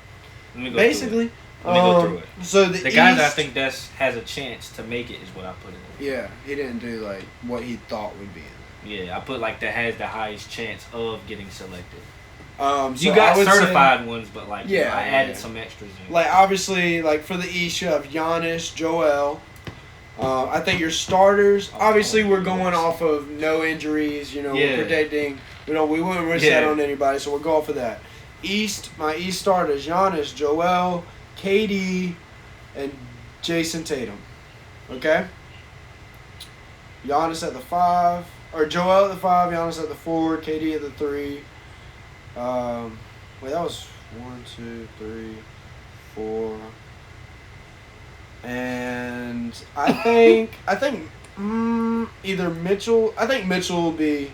Let me go Basically. Let me go through it. So the guys East, I think has a chance to make it is what I put in. Yeah, he didn't do like what he thought would be in. Yeah, I put like that has the highest chance of getting selected. So You got I would say- certified ones, but like you know, Yeah, I yeah, added yeah. some extras in. Like obviously, like for the East, you have Giannis, Joel. I think your starters. Obviously, we're going off of no injuries. You know, Yeah. we're predicting. We wouldn't wish Yeah. that on anybody, so we'll go off of that. East, my East starters: Giannis, Joel, KD, and Jason Tatum. Okay. Giannis at the 5, or Joel at the 5, Giannis at the 4, KD at the 3. Wait, that was 1, 2, 3, 4. And I think either Mitchell. I think Mitchell will be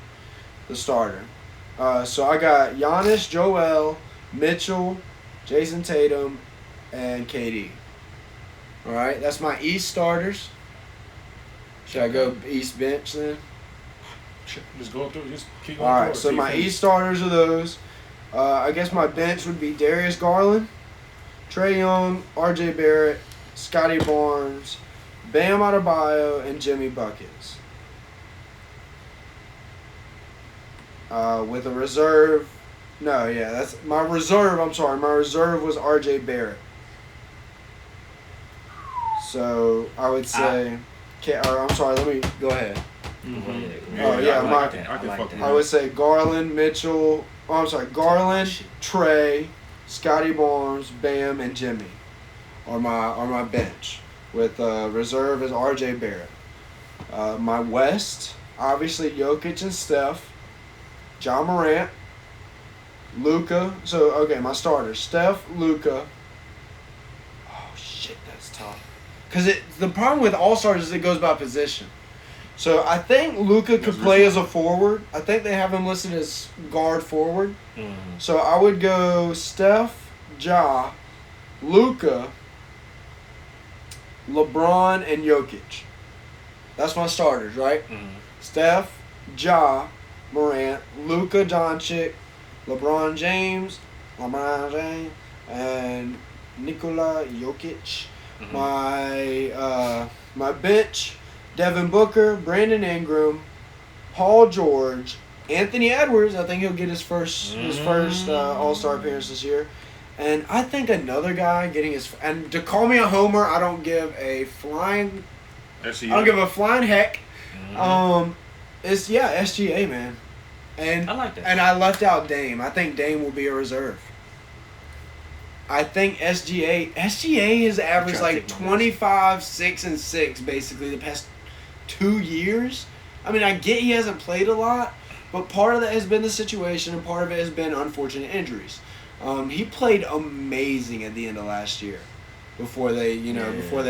the starter. So I got Giannis, Joel, Mitchell, Jason Tatum, and KD. All right, that's my East starters. Should I go East bench then? Just go through. Just keep going. All right, through it. so Keep my finishing. East starters are those. I guess my bench would be Darius Garland, Trae Young, R.J. Barrett, Scotty Barnes, Bam Adebayo, and Jimmy Buckets. With a reserve. No, yeah, that's my reserve. I'm sorry, my reserve was R.J. Barrett. So I would say, I'm sorry. Let me go ahead. Oh, yeah, I my- like that. I I can like fuck that. with I would say Garland, Mitchell. Oh, I'm sorry, Garland, Trey, Scotty Barnes, Bam, and Jimmy are my bench. With reserve is R.J. Barrett. My West, obviously Jokic and Steph, John Morant, Luka. So okay, my starters: Steph, Luka. Oh shit, that's tough. Cause the problem with all stars is it goes by position. So I think Luka could play as a forward. I think they have him listed as guard forward. So I would go Steph, Ja, Luka, LeBron, and Jokic. That's my starters, right? Steph, Ja, Morant, Luka Doncic, LeBron James, and Nikola Jokic. My bench: Devin Booker, Brandon Ingram, Paul George, Anthony Edwards. I think he'll get his first All-Star appearance this year. And I think another guy getting his, and to call me a homer, I don't give a flying heck. It's SGA, man. And I like that. And I left out Dame. I think Dame will be a reserve. I think SGA has averaged like 25, 6, and 6 basically the past 2 years. I mean, I get he hasn't played a lot, but part of that has been the situation, and part of it has been unfortunate injuries. He played amazing at the end of last year, before they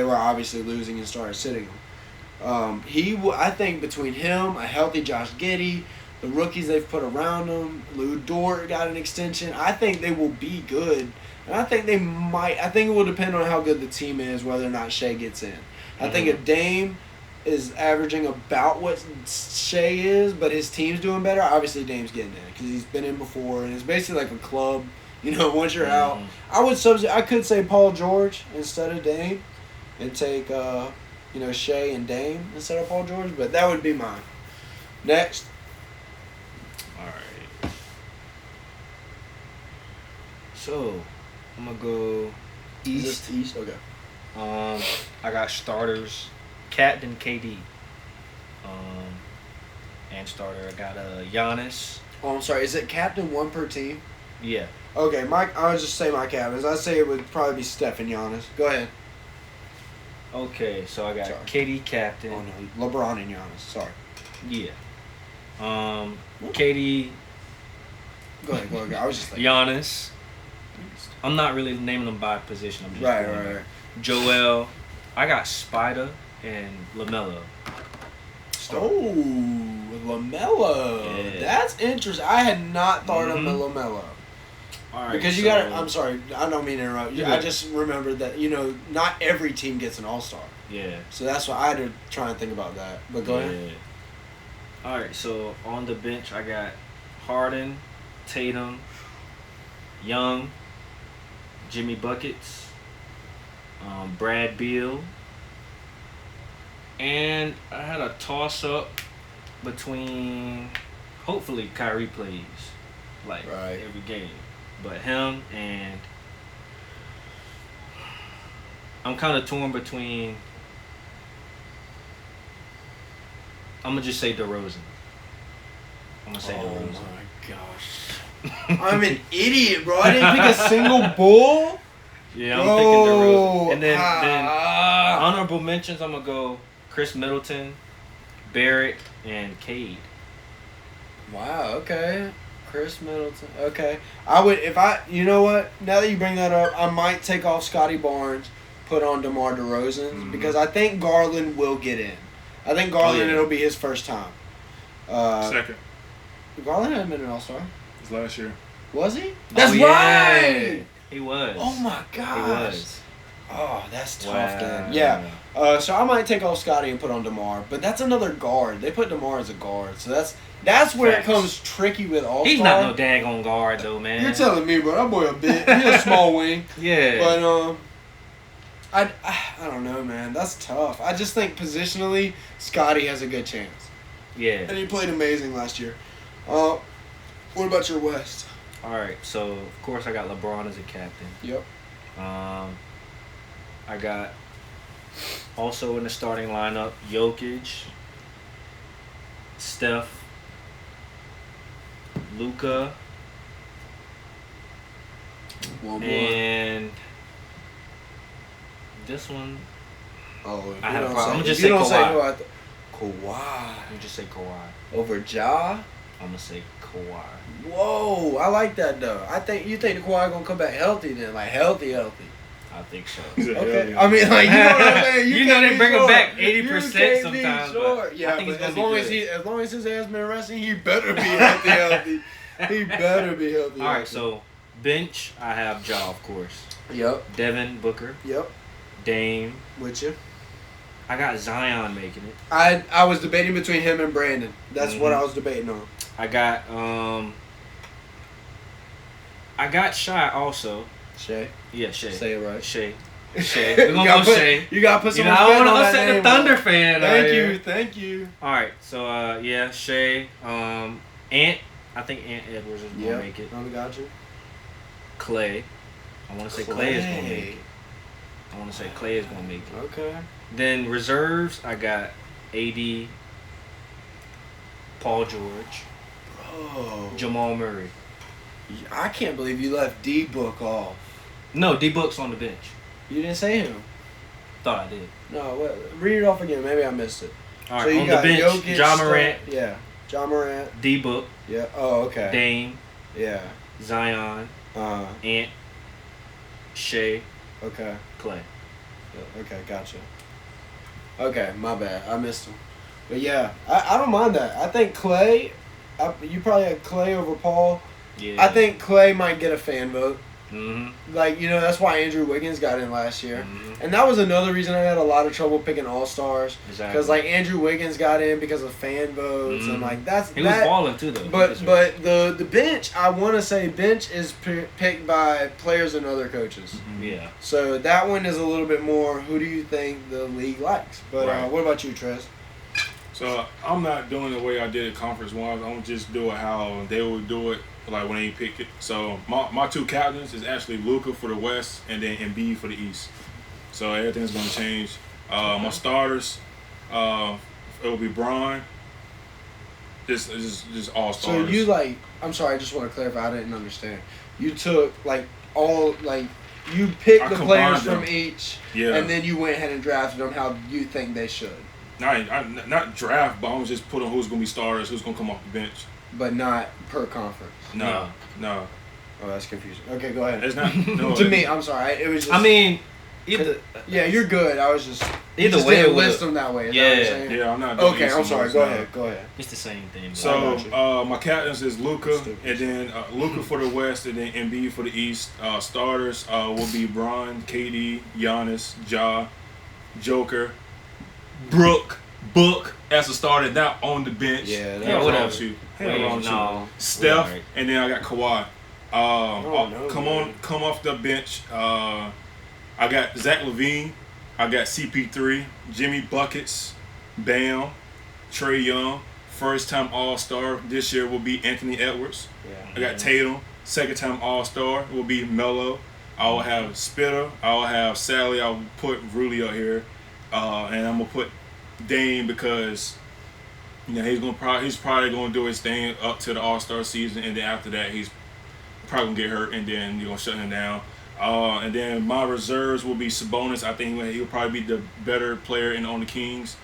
were obviously losing and started sitting him. I think between him, a healthy Josh Giddey, the rookies they've put around him, Lou Dort got an extension. I think they will be good, and I think they might. I think it will depend on how good the team is, whether or not Shea gets in. I think if Dame is averaging about what Shea is, but his team's doing better, obviously Dame's getting in because he's been in before, and it's basically like a club. Once you're out, I could say Paul George instead of Dame, and take Shea and Dame instead of Paul George, but that would be mine. Next. All right. So, I'm gonna go East. East, okay. I got starters, Captain KD. And starter, I got Giannis. Oh, I'm sorry. Is it captain one per team? Yeah. Okay, I would just say my captains. I'd say it would probably be Steph and Giannis. Go ahead. Okay, so I got KD captain. Oh no, LeBron and Giannis. Sorry. Yeah. KD. Go ahead. I was just thinking. Giannis. I'm not really naming them by position. I'm just right. Joel. I got Spider and LaMelo. Oh, LaMelo. Yeah. That's interesting. I had not thought of LaMelo. All right. Because you got to, I'm sorry, I don't mean to interrupt you. Yeah. I just remembered that, not every team gets an all-star. Yeah. So that's why I had to try and think about that. But go ahead. All right, so on the bench, I got Harden, Tatum, Young, Jimmy Buckets, Brad Beal, and I had a toss-up between, hopefully Kyrie plays, every game. But him and I'm kind of torn between. I'm gonna just say DeRozan. Oh my gosh! I'm an idiot, bro. I didn't pick a single bull. Yeah, I'm picking DeRozan. And then honorable mentions. I'm gonna go Chris Middleton, Barrett, and Cade. Wow. Okay. Chris Middleton. Okay. I would, you know what? Now that you bring that up, I might take off Scotty Barnes, put on DeMar DeRozan, because I think Garland will get in. I think Garland, it'll be his first time. Second. Garland hadn't been an All-Star. It was last year. Was he? That's right! He was. Oh my gosh. He was. Oh, that's tough then. Yeah. So I might take off Scotty and put on DeMar, but that's another guard. They put DeMar as a guard, so that's where it comes tricky with All-Star. He's not no daggone guard though, man. You're telling me, bro. That boy a bit. He's a small wing. Yeah. But I don't know, man. That's tough. I just think positionally, Scotty has a good chance. Yeah. And he played amazing last year. What about your West? All right. So of course I got LeBron as a captain. Yep. I got also in the starting lineup Jokic, Steph, Luka, and this one. Oh, I had a problem. I'm If just you say don't say Kawhi. Kawhi. Let me just say Kawhi. Over Ja? I'm gonna say Kawhi. Whoa, I like that though. You think the Kawhi gonna come back healthy then, like healthy. I think so. Okay, I mean, like, you know what I'm saying. You know they bring him back 80% you sometimes. Sure. Yeah, I think but he's as gonna long as his ass been resting, he better be healthy. He better be healthy. All right, so bench I have Ja, of course. Yep. Devin Booker. Yep. Dame. With you. I got Zion making it. I was debating between him and Brandon. That's what I was debating on. I got Shy also. Shay. Yeah, Shay. Say it right. Shay. We're gonna go Shay. You gotta put some I don't want to that upset name the Thunder on. fan. Thank you. All right, so Shay. Ant. I think Ant Edwards is gonna make it. I got you. Clay. I want to say Clay is gonna make it. I want to say Clay is gonna make it. Okay. Then reserves, I got AD, Paul George, Bro. Jamal Murray. I can't believe you left D-Book off. No, D-Book's on the bench. You didn't say him. Thought I did. No, read it off again. Maybe I missed it. All right, so you on got the bench, Jokic, Ja Morant, Yeah. John Morant. D-Book. Yeah. Oh, okay. Dame. Yeah. Zion. Ant. Shea. Okay. Clay. Okay, gotcha. Okay, my bad. I missed him. But yeah, I don't mind that. I think Clay, you probably had Clay over Paul. Yeah. I think Clay might get a fan vote. Mm-hmm. Like, that's why Andrew Wiggins got in last year. Mm-hmm. And that was another reason I had a lot of trouble picking All-Stars. Exactly. Because, like, Andrew Wiggins got in because of fan votes. Mm-hmm. And, like, that's... He was balling, too, though. But the bench, I want to say bench is picked by players and other coaches. Mm-hmm. Yeah. So that one is a little bit more, who do you think the league likes? But Right. what about you, Trez? So I'm not doing the way I did it conference-wise. I'm going to just do it how they would do it, like when they pick it. So my two captains is actually Luka for the West and then Embiid for the East. So everything's going to change. My starters, it will be Brycen. Just all So starters. you I'm sorry, I just want to clarify. I didn't understand. You took you picked I the combined players from them. each, Yeah. and then you went ahead and drafted them how you think they should, Not draft, but I'm just put on who's going to be starters, who's going to come off the bench. but not per conference. No. Oh, that's confusing. Okay, go ahead. It's not. No, To me, I'm sorry. It was just. I mean, either Yeah, you're good. I was just. Either just way, didn't it list would've- them that way. Is Yeah. that what you're saying? Yeah, I'm not doing Okay, I'm East sorry. and Go West, no. ahead. Go ahead. it's the same thing. I So got you. my captains is Luka, Stupid. and then Luka for the West, and then Embiid for the East. Starters will be Bron, KD, Giannis, Ja, Joker, Book as a starter, not on the bench. Yeah, Yeah, whatever. Hell wrong with you. No. Steph, Right. and then I got Kawhi. no, man. Come off the bench. I got Zach LaVine. I got CP3, Jimmy Buckets, Bam, Trae Young. First time All-Star this year will be Anthony Edwards. Yeah. I got Tatum. Second time All-Star will be Melo. I will have Spitter. I will have Sally. I'll put Rudy up here, and I'm gonna put Dame because he's probably gonna do his thing up to the All-Star season, and then after that he's probably gonna get hurt, and then you're gonna shut him down. And then my reserves will be Sabonis. I think he'll probably be the better player on the Kings.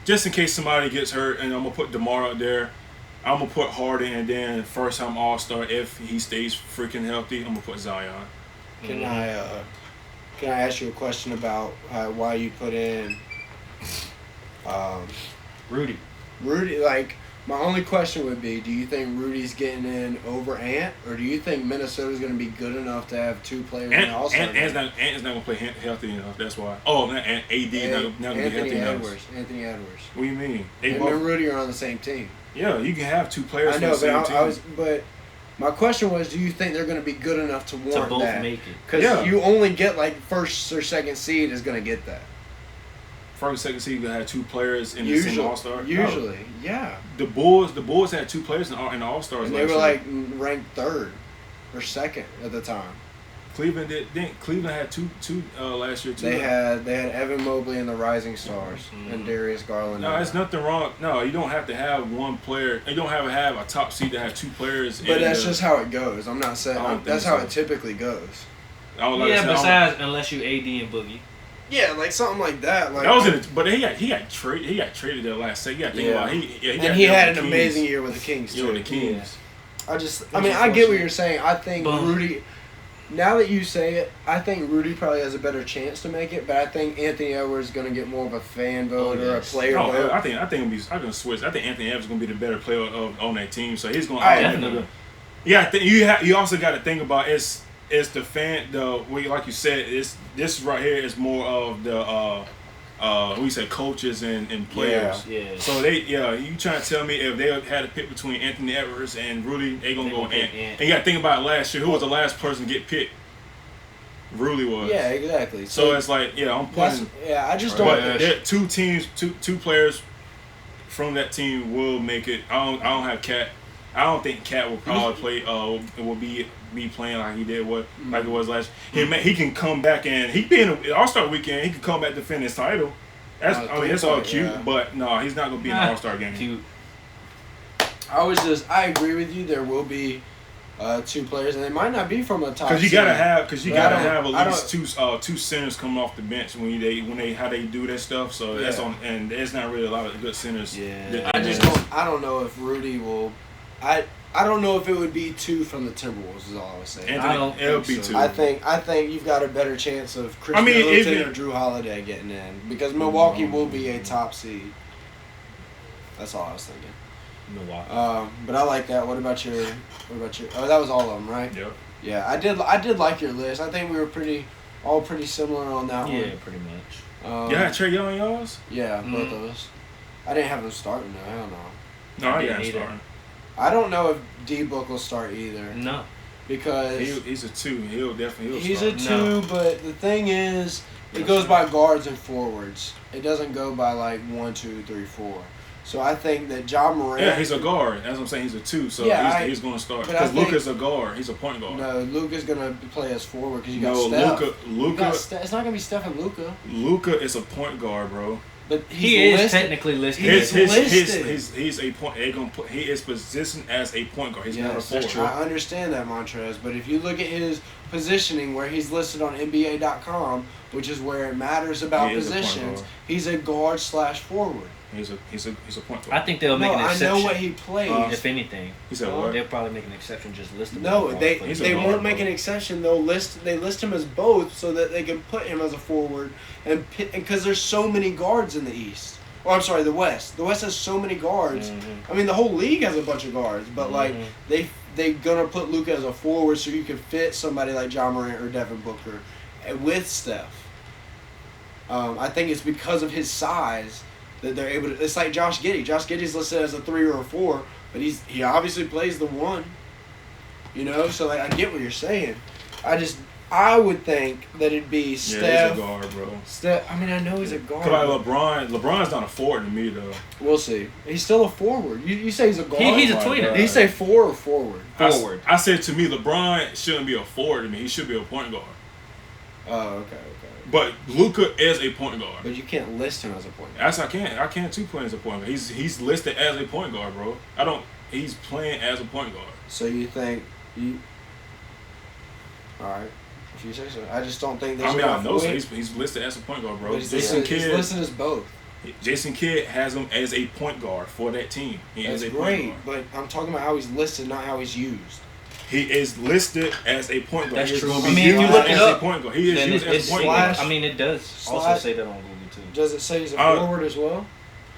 Just in case somebody gets hurt, and I'm gonna put DeMar up there. I'm gonna put Harden, and then first time All-Star if he stays freaking healthy. I'm gonna put Zion. Can I ask you a question about why you put in Rudy. Rudy? Like, my only question would be, do you think Rudy's getting in over Ant, or do you think Minnesota's going to be good enough to have two players in the All-Star Ant is game? not gonna play healthy enough. That's why. Oh, and AD is not gonna be healthy enough. Anthony Edwards. What do you mean? They And both, Rudy are on the same team. yeah, you can have two players I from know, the but same team. but my question was, do you think they're going to be good enough to To warrant both that? make it. Because Yeah. you only get like first or second seed is going to get that. First, second seed, you have two players in the same All-Star. Usually, yeah. The Bulls had two players in the All-Stars. And they were like ranked third or second at the time. Cleveland Cleveland had two last year too. They had Evan Mobley and the Rising Stars and Darius Garland. No, it's nothing wrong. No, you don't have to have one player. You don't have to have a top seed to have two players. But that's just how it goes. I'm not saying I don't that's think how so. it typically goes. Yeah, besides, unless you AD and Boogie. Yeah, like something like that. Like That was but he got traded there last second. You got to think about and he had an amazing year with the Kings too. with the Kings. I get what you're saying. I think Rudy. Now that you say it, I think Rudy probably has a better chance to make it, but I think Anthony Edwards is going to get more of a fan vote or a player vote. I think I'm gonna switch. I think Anthony Edwards is gonna be the better player on that team. So he's gonna. Definitely. Yeah, you also got to think about it's the fan like you said this right here is more of the we say coaches and players. Yeah. So you trying to tell me if they had to pick between Anthony Edwards and Rudy, they gonna go Ant. And you got to think about it last year. Who was the last person to get picked? Rudy was. Yeah, exactly. So it's like I'm putting. I just don't. But there two teams, two players from that team will make it. I don't have Cat. I don't think Cat will probably play. Will be playing like he did like it was last year. He can come back and he be in the All-Star weekend. He can come back defend his title. That's all cute, but no, he's not gonna be in the All-Star game. Cute. I agree with you. There will be two players, and they might not be from a top. Because you gotta have at least two centers coming off the bench when they how they do that stuff. So that's on, and there's not really a lot of good centers. Yeah, I don't know if Rudy will. I don't know if it would be two from the Timberwolves. Is all I was saying. It'll be two. I think you've got a better chance of Chris Middleton or Drew Holiday getting in because Milwaukee will be a top seed. That's all I was thinking. Milwaukee. But I like that. What about your? Oh, that was all of them, right? Yep. Yeah, I did like your list. I think we were pretty similar on that one. Yeah, pretty much. You had Trae Young yours? Yeah, both of us. I didn't have him starting though. Hell no. No, I didn't starting. I don't know if D-Book will start either. No. Because he's a 2. He'll definitely he's start. a 2, but the thing is, it goes by guards and forwards. It doesn't go by like 1, 2, 3, 4. So I think that Ja Morant. Yeah, he's a guard. That's what I'm saying. He's a 2, so he's going to start. Because Luka's a guard. He's a point guard. No, Luka's going to play as forward because you got Steph. Luka. It's not going to be Steph and Luka. Luka is a point guard, bro. But he is technically listed. He's a point. He is positioned as a point guard. He's not a forward. I understand that, Montrez. But if you look at his positioning, where he's listed on NBA.com, which is where it matters about positions, he's a guard / forward. He's a point guard. I think they'll make an exception. I know what he plays. If anything, he said what? They'll probably make an exception. Just list him. No, they won't make an exception. They list him as both so that they can put him as a forward and because there's so many guards in the East. Or I'm sorry, the West. The West has so many guards. Mm-hmm. I mean, the whole league has a bunch of guards, but like they gonna put Luka as a forward so you can fit somebody like Ja Morant or Devin Booker with Steph. I think it's because of his size that they're able to. It's like Josh Giddey. Josh Giddey's listed as a 3 or a 4, but he obviously plays the 1. You know, so like I get what you're saying. I would think that it'd be Steph. Yeah, he's a guard, bro. Steph. I mean, I know he's a guard. Like LeBron's not a forward to me though. We'll see. He's still a forward. You say he's a guard. He's a tweener. Did he say 4 or forward? Forward. I said to me, LeBron shouldn't be a forward to me. He should be a point guard. Oh, okay. But Luka is a point guard. But you can't list him as a point guard. Yes, I can. I can too play as a point guard. He's listed as a point guard, bro. He's playing as a point guard. So you think all right. If you say so. I just don't think there's I know so. He's listed as a point guard, bro. He's listed as both. Jason Kidd has him as a point guard for that team. That's great, but I'm talking about how he's listed, not how he's used. He is listed as a point guard. That's true. I mean, if you look at a point guard, he is used as a point guard. I mean, it does also say that on Google too. Does it say he's a forward as well?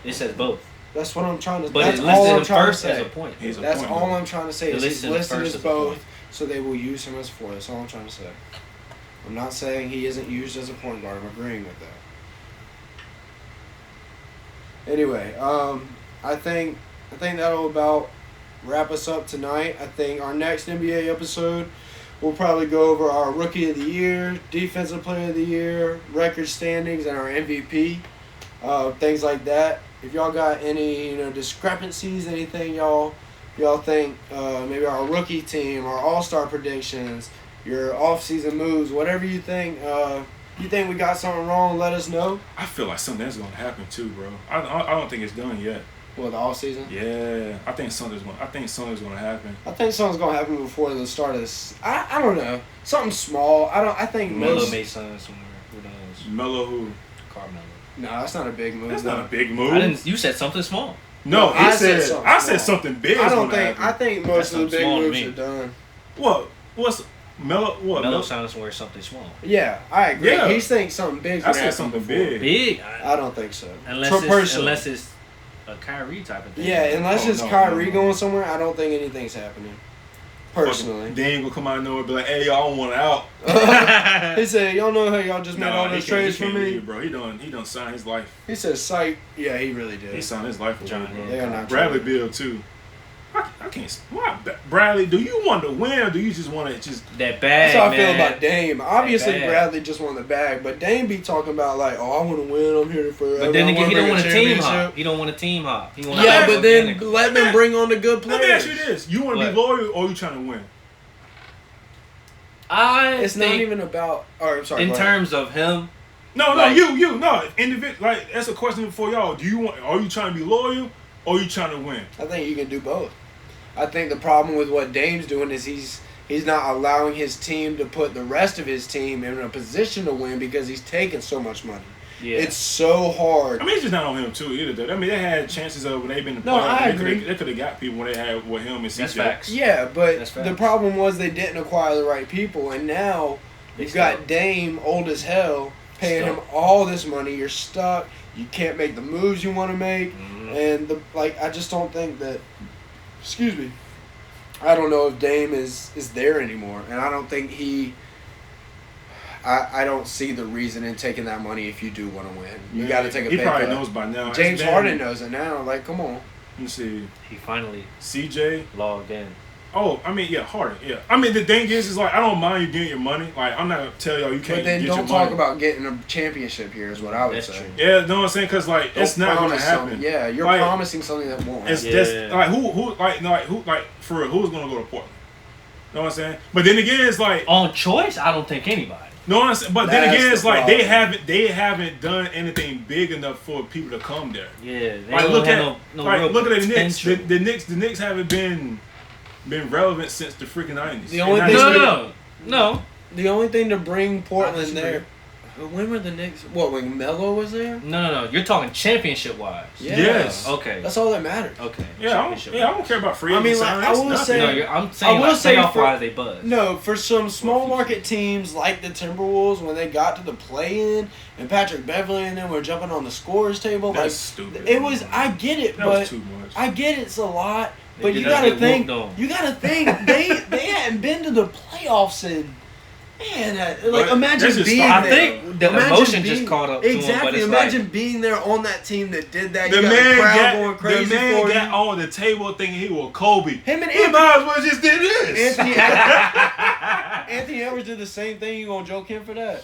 It says both. That's what I'm trying to. But that's it all I'm listed trying first to say. as a point. That's all I'm trying to say. Is he's listed as both, point. so they will use him as 4. That's all I'm trying to say. I'm not saying he isn't used as a point guard. I'm agreeing with that. Anyway, I think that'll about wrap us up tonight. I think our next NBA episode, we'll probably go over our Rookie of the Year, Defensive Player of the Year, record standings, and our MVP, things like that. If y'all got any discrepancies, anything y'all think maybe our rookie team, our All-Star predictions, your off-season moves, whatever you think. You think we got something wrong? Let us know. I feel like something that's gonna happen too, bro. I don't think it's done yet. What, the off season? Yeah, I think something's gonna happen. I think something's gonna happen before the start of this. I don't know. Something small. I think Melo made something somewhere. Who knows? Melo who? Carmelo. No, that's not a big move. That's not a big move. You said something small. No, I said something big. I think most of the big moves are done. What's Melo? What? Melo sounded somewhere something small. Yeah, I agree. Yeah. He's thinking something big. I said something big. Big? I don't think so. Unless it's a Kyrie type of thing. Yeah, unless it's Kyrie going somewhere, I don't think anything's happening. Personally. They ain't gonna come out of nowhere and be like, hey, y'all want out. He said, y'all know how y'all just made all those trades for me? Bro, he done signed his life. He said, "Sight." Yeah, he really did. He signed his life for John, bro. Bradley Beal, too. I can't. Why, Bradley? Do you want to win, or do you just want to that bag? That's how I feel about Dame. Obviously, Bradley just won the bag, but Dame be talking about like, "Oh, I want to win. I'm here for." But then again, he don't want a team hop. He don't want a team hop. Yeah, but then let them bring on the good players. Let me ask you this: you want to be loyal, or you trying to win? It's not even about. Or I'm sorry. In terms of him. No, individual. Like that's a question for y'all. Are you trying to be loyal, or you trying to win? I think you can do both. I think the problem with what Dame's doing is he's not allowing his team to put the rest of his team in a position to win because he's taking so much money. Yeah. It's so hard. I mean, it's just not on him too either. Though. I mean, they had chances of when they've been in the playoffs. I agree. They could have got people when they had with him and CJ. That's facts. Yeah, but the problem was they didn't acquire the right people, and now you've got Dame, old as hell, paying him all this money. You're stuck. You can't make the moves you want to make, and I just don't think that. Excuse me. I don't know if Dame is there anymore, and I don't think he. I don't see the reason in taking that money if you do want to win. You got to take a pay cut. He probably knows by now. James Harden knows it now. Like, come on. Let me see. He finally CJ logged in. Oh, I mean, yeah, Harden, yeah. I mean, the thing is like, I don't mind you getting your money. Like, I'm not going to tell y'all you can't get your money. But then don't talk about getting a championship here is what I would say. True. Yeah, know what I'm saying? Because, like, it's not going to happen. Yeah, you're promising something that won't happen. It's for real, who's going to go to Portland? Know what I'm saying? But then again, it's like. On choice, I don't think anybody. No, I'm saying, but then again, it's like they haven't done anything big enough for people to come there. Yeah, they like look at the Knicks. The Knicks haven't been relevant since the freaking 90s. The only thing no. The only thing to bring Portland there. When were the Knicks? What, when Melo was there? No. You're talking championship-wise. Yeah. Yes. Okay. That's all that matters. Okay. Yeah, I don't care about free agency. I mean, like, I will say... No, I'm saying playoff-wise, they buzz. No, for some small market teams like the Timberwolves, when they got to the play-in, and Patrick Beverly and them were jumping on the scorers table, that's stupid. It was... I get it, that was too much. I get it's a lot, but you gotta think... They hadn't been to the playoffs in... Man, imagine being there. I think the emotion just caught up to him. Exactly. Imagine being there on that team that did that. The you got man the crowd going crazy the man for got you. on the table thinking he was Kobe. Him and he might as well just did this. Anthony Edwards did the same thing. You gonna joke him for that?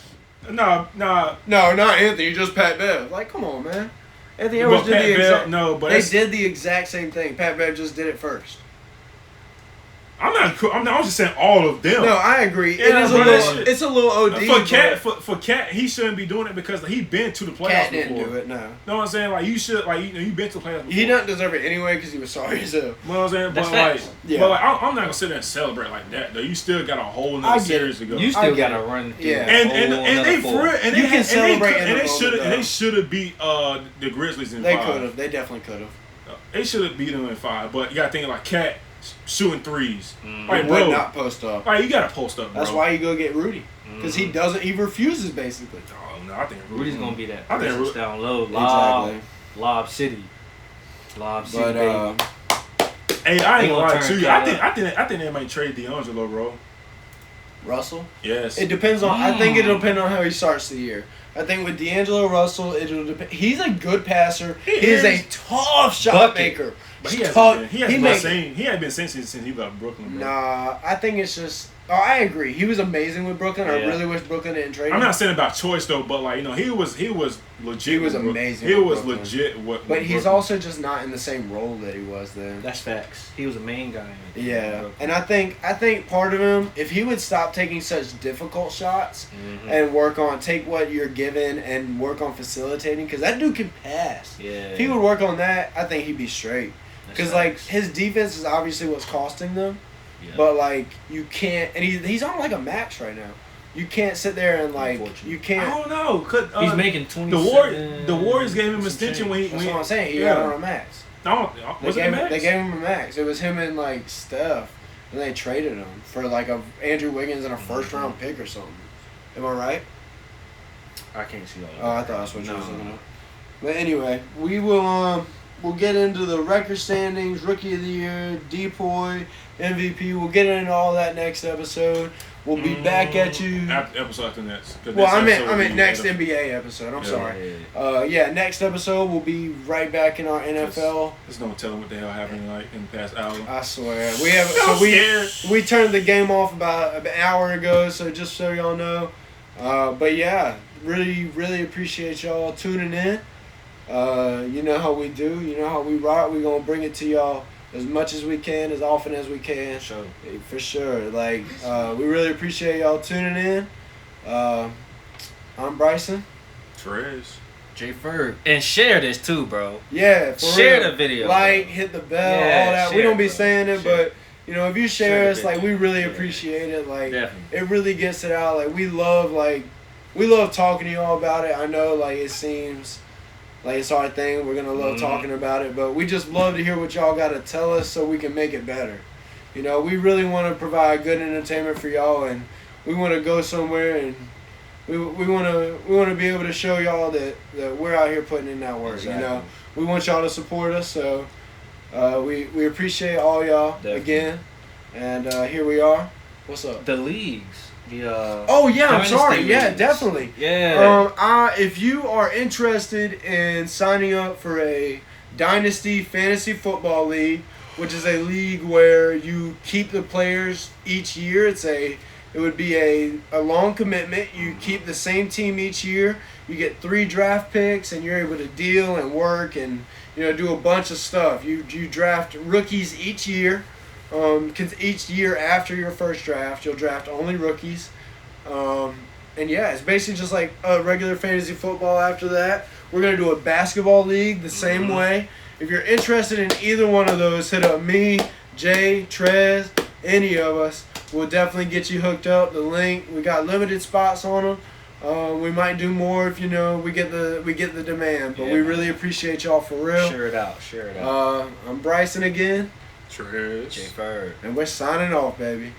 No, not Anthony. Just Pat Bev. Like, come on, man. Anthony Edwards did the exact. They did the exact same thing. Pat Bev just did it first. I'm just saying all of them. No, I agree. Yeah, it's a little OD. For Cat, he shouldn't be doing it because he been to the playoffs Cat before. didn't do it. No. Know what I'm saying? Like you should, you been to the playoffs before. He doesn't deserve it anyway because he was sorry as hell. You know what I'm saying? But I'm not gonna sit there and celebrate like that. Though you still got a whole nother series to go. You still gotta run. Yeah. And they for real, and you can celebrate. And they should have beat the Grizzlies in 5. They could have. They definitely could have. They should have beat them in 5. But you gotta think like Cat. Shooting threes, like bro, would not post up. Like you gotta post up, bro. That's why you go get Rudy, because he doesn't. He refuses basically. Oh no, I think Rudy's gonna be that. I think Rudy's down low. Lob City. But hey, I ain't gonna lie to you. I think they might trade D'Angelo, bro. Russell. Yes. It depends on. I think it'll depend on how he starts the year. I think with D'Angelo Russell, it'll depend. He's a good passer. He is a tough shot maker. But he hasn't been since he left Brooklyn. Bro. Nah, I think it's just. Oh, I agree. He was amazing with Brooklyn. Yeah. I really wish Brooklyn didn't trade him. I'm not saying about choice though, but he was legit. He was amazing. He was legit. But he's also just not in the same role that he was then. That's facts. He was a main guy. Yeah, and I think part of him, if he would stop taking such difficult shots and take what you're given and work on facilitating, because that dude can pass. Yeah. If he would work on that, I think he'd be straight. Because his defense is obviously what's costing them, but you can't, and he's on a max right now. You can't sit there and you can't. I don't know. He's making 20. The Warriors gave him extension when he. That's what I'm saying. He got on a max. No, they gave him a max. It was him and Steph, and they traded him for a Andrew Wiggins and a first round pick or something. Am I right? I can't see all that. Oh, I thought that's what you was looking at. But anyway, we will. We'll get into the record standings, Rookie of the Year, Depoy, MVP. We'll get into all that next episode. We'll be back at you. Episode after next. Well, I meant next NBA episode. I'm sorry. Next episode we'll be right back in our NFL. Just don't tell them what the hell happened in the past hour. I swear we turned the game off about an hour ago. So just so y'all know, but yeah, really appreciate y'all tuning in. You know how we do. You know how we rock. We're going to bring it to y'all as much as we can, as often as we can. Sure. For sure. We really appreciate y'all tuning in. I'm Brycen. Trez. J Ferg. And share this too, bro. Yeah, share real. the video. Like, bro. hit the bell, Yeah, all that. share, We don't be bro. saying it, Share. but you know, if you share us, like, we really appreciate it. Like, Definitely. it really gets it out. Like, we love talking to y'all about it. I know, like, it seems like it's our thing. We're gonna love talking about it, but we just love to hear what y'all got to tell us so we can make it better. You know, we really want to provide good entertainment for y'all, and we want to go somewhere and we want to be able to show y'all that we're out here putting in that work. Exactly. You know, we want y'all to support us, so we appreciate all y'all. Definitely. Again, and here we are. What's up? The leagues. Oh yeah, I'm sorry. Leagues. Yeah, definitely. Yeah. If you are interested in signing up for a Dynasty Fantasy Football League, which is a league where you keep the players each year, it would be a long commitment. You keep the same team each year. You get 3 draft picks, and you're able to deal and work and do a bunch of stuff. You draft rookies each year. Because each year after your first draft, you'll draft only rookies. And yeah, it's basically just like a regular fantasy football after that. We're going to do a basketball league the same way. If you're interested in either one of those, hit up me, Jay, Trez, any of us. We'll definitely get you hooked up. The link, we got limited spots on them. We might do more if we get the demand. But we really appreciate y'all for real. Share it out. I'm Brycen again. Trez. J Ferg. And we're signing off, baby.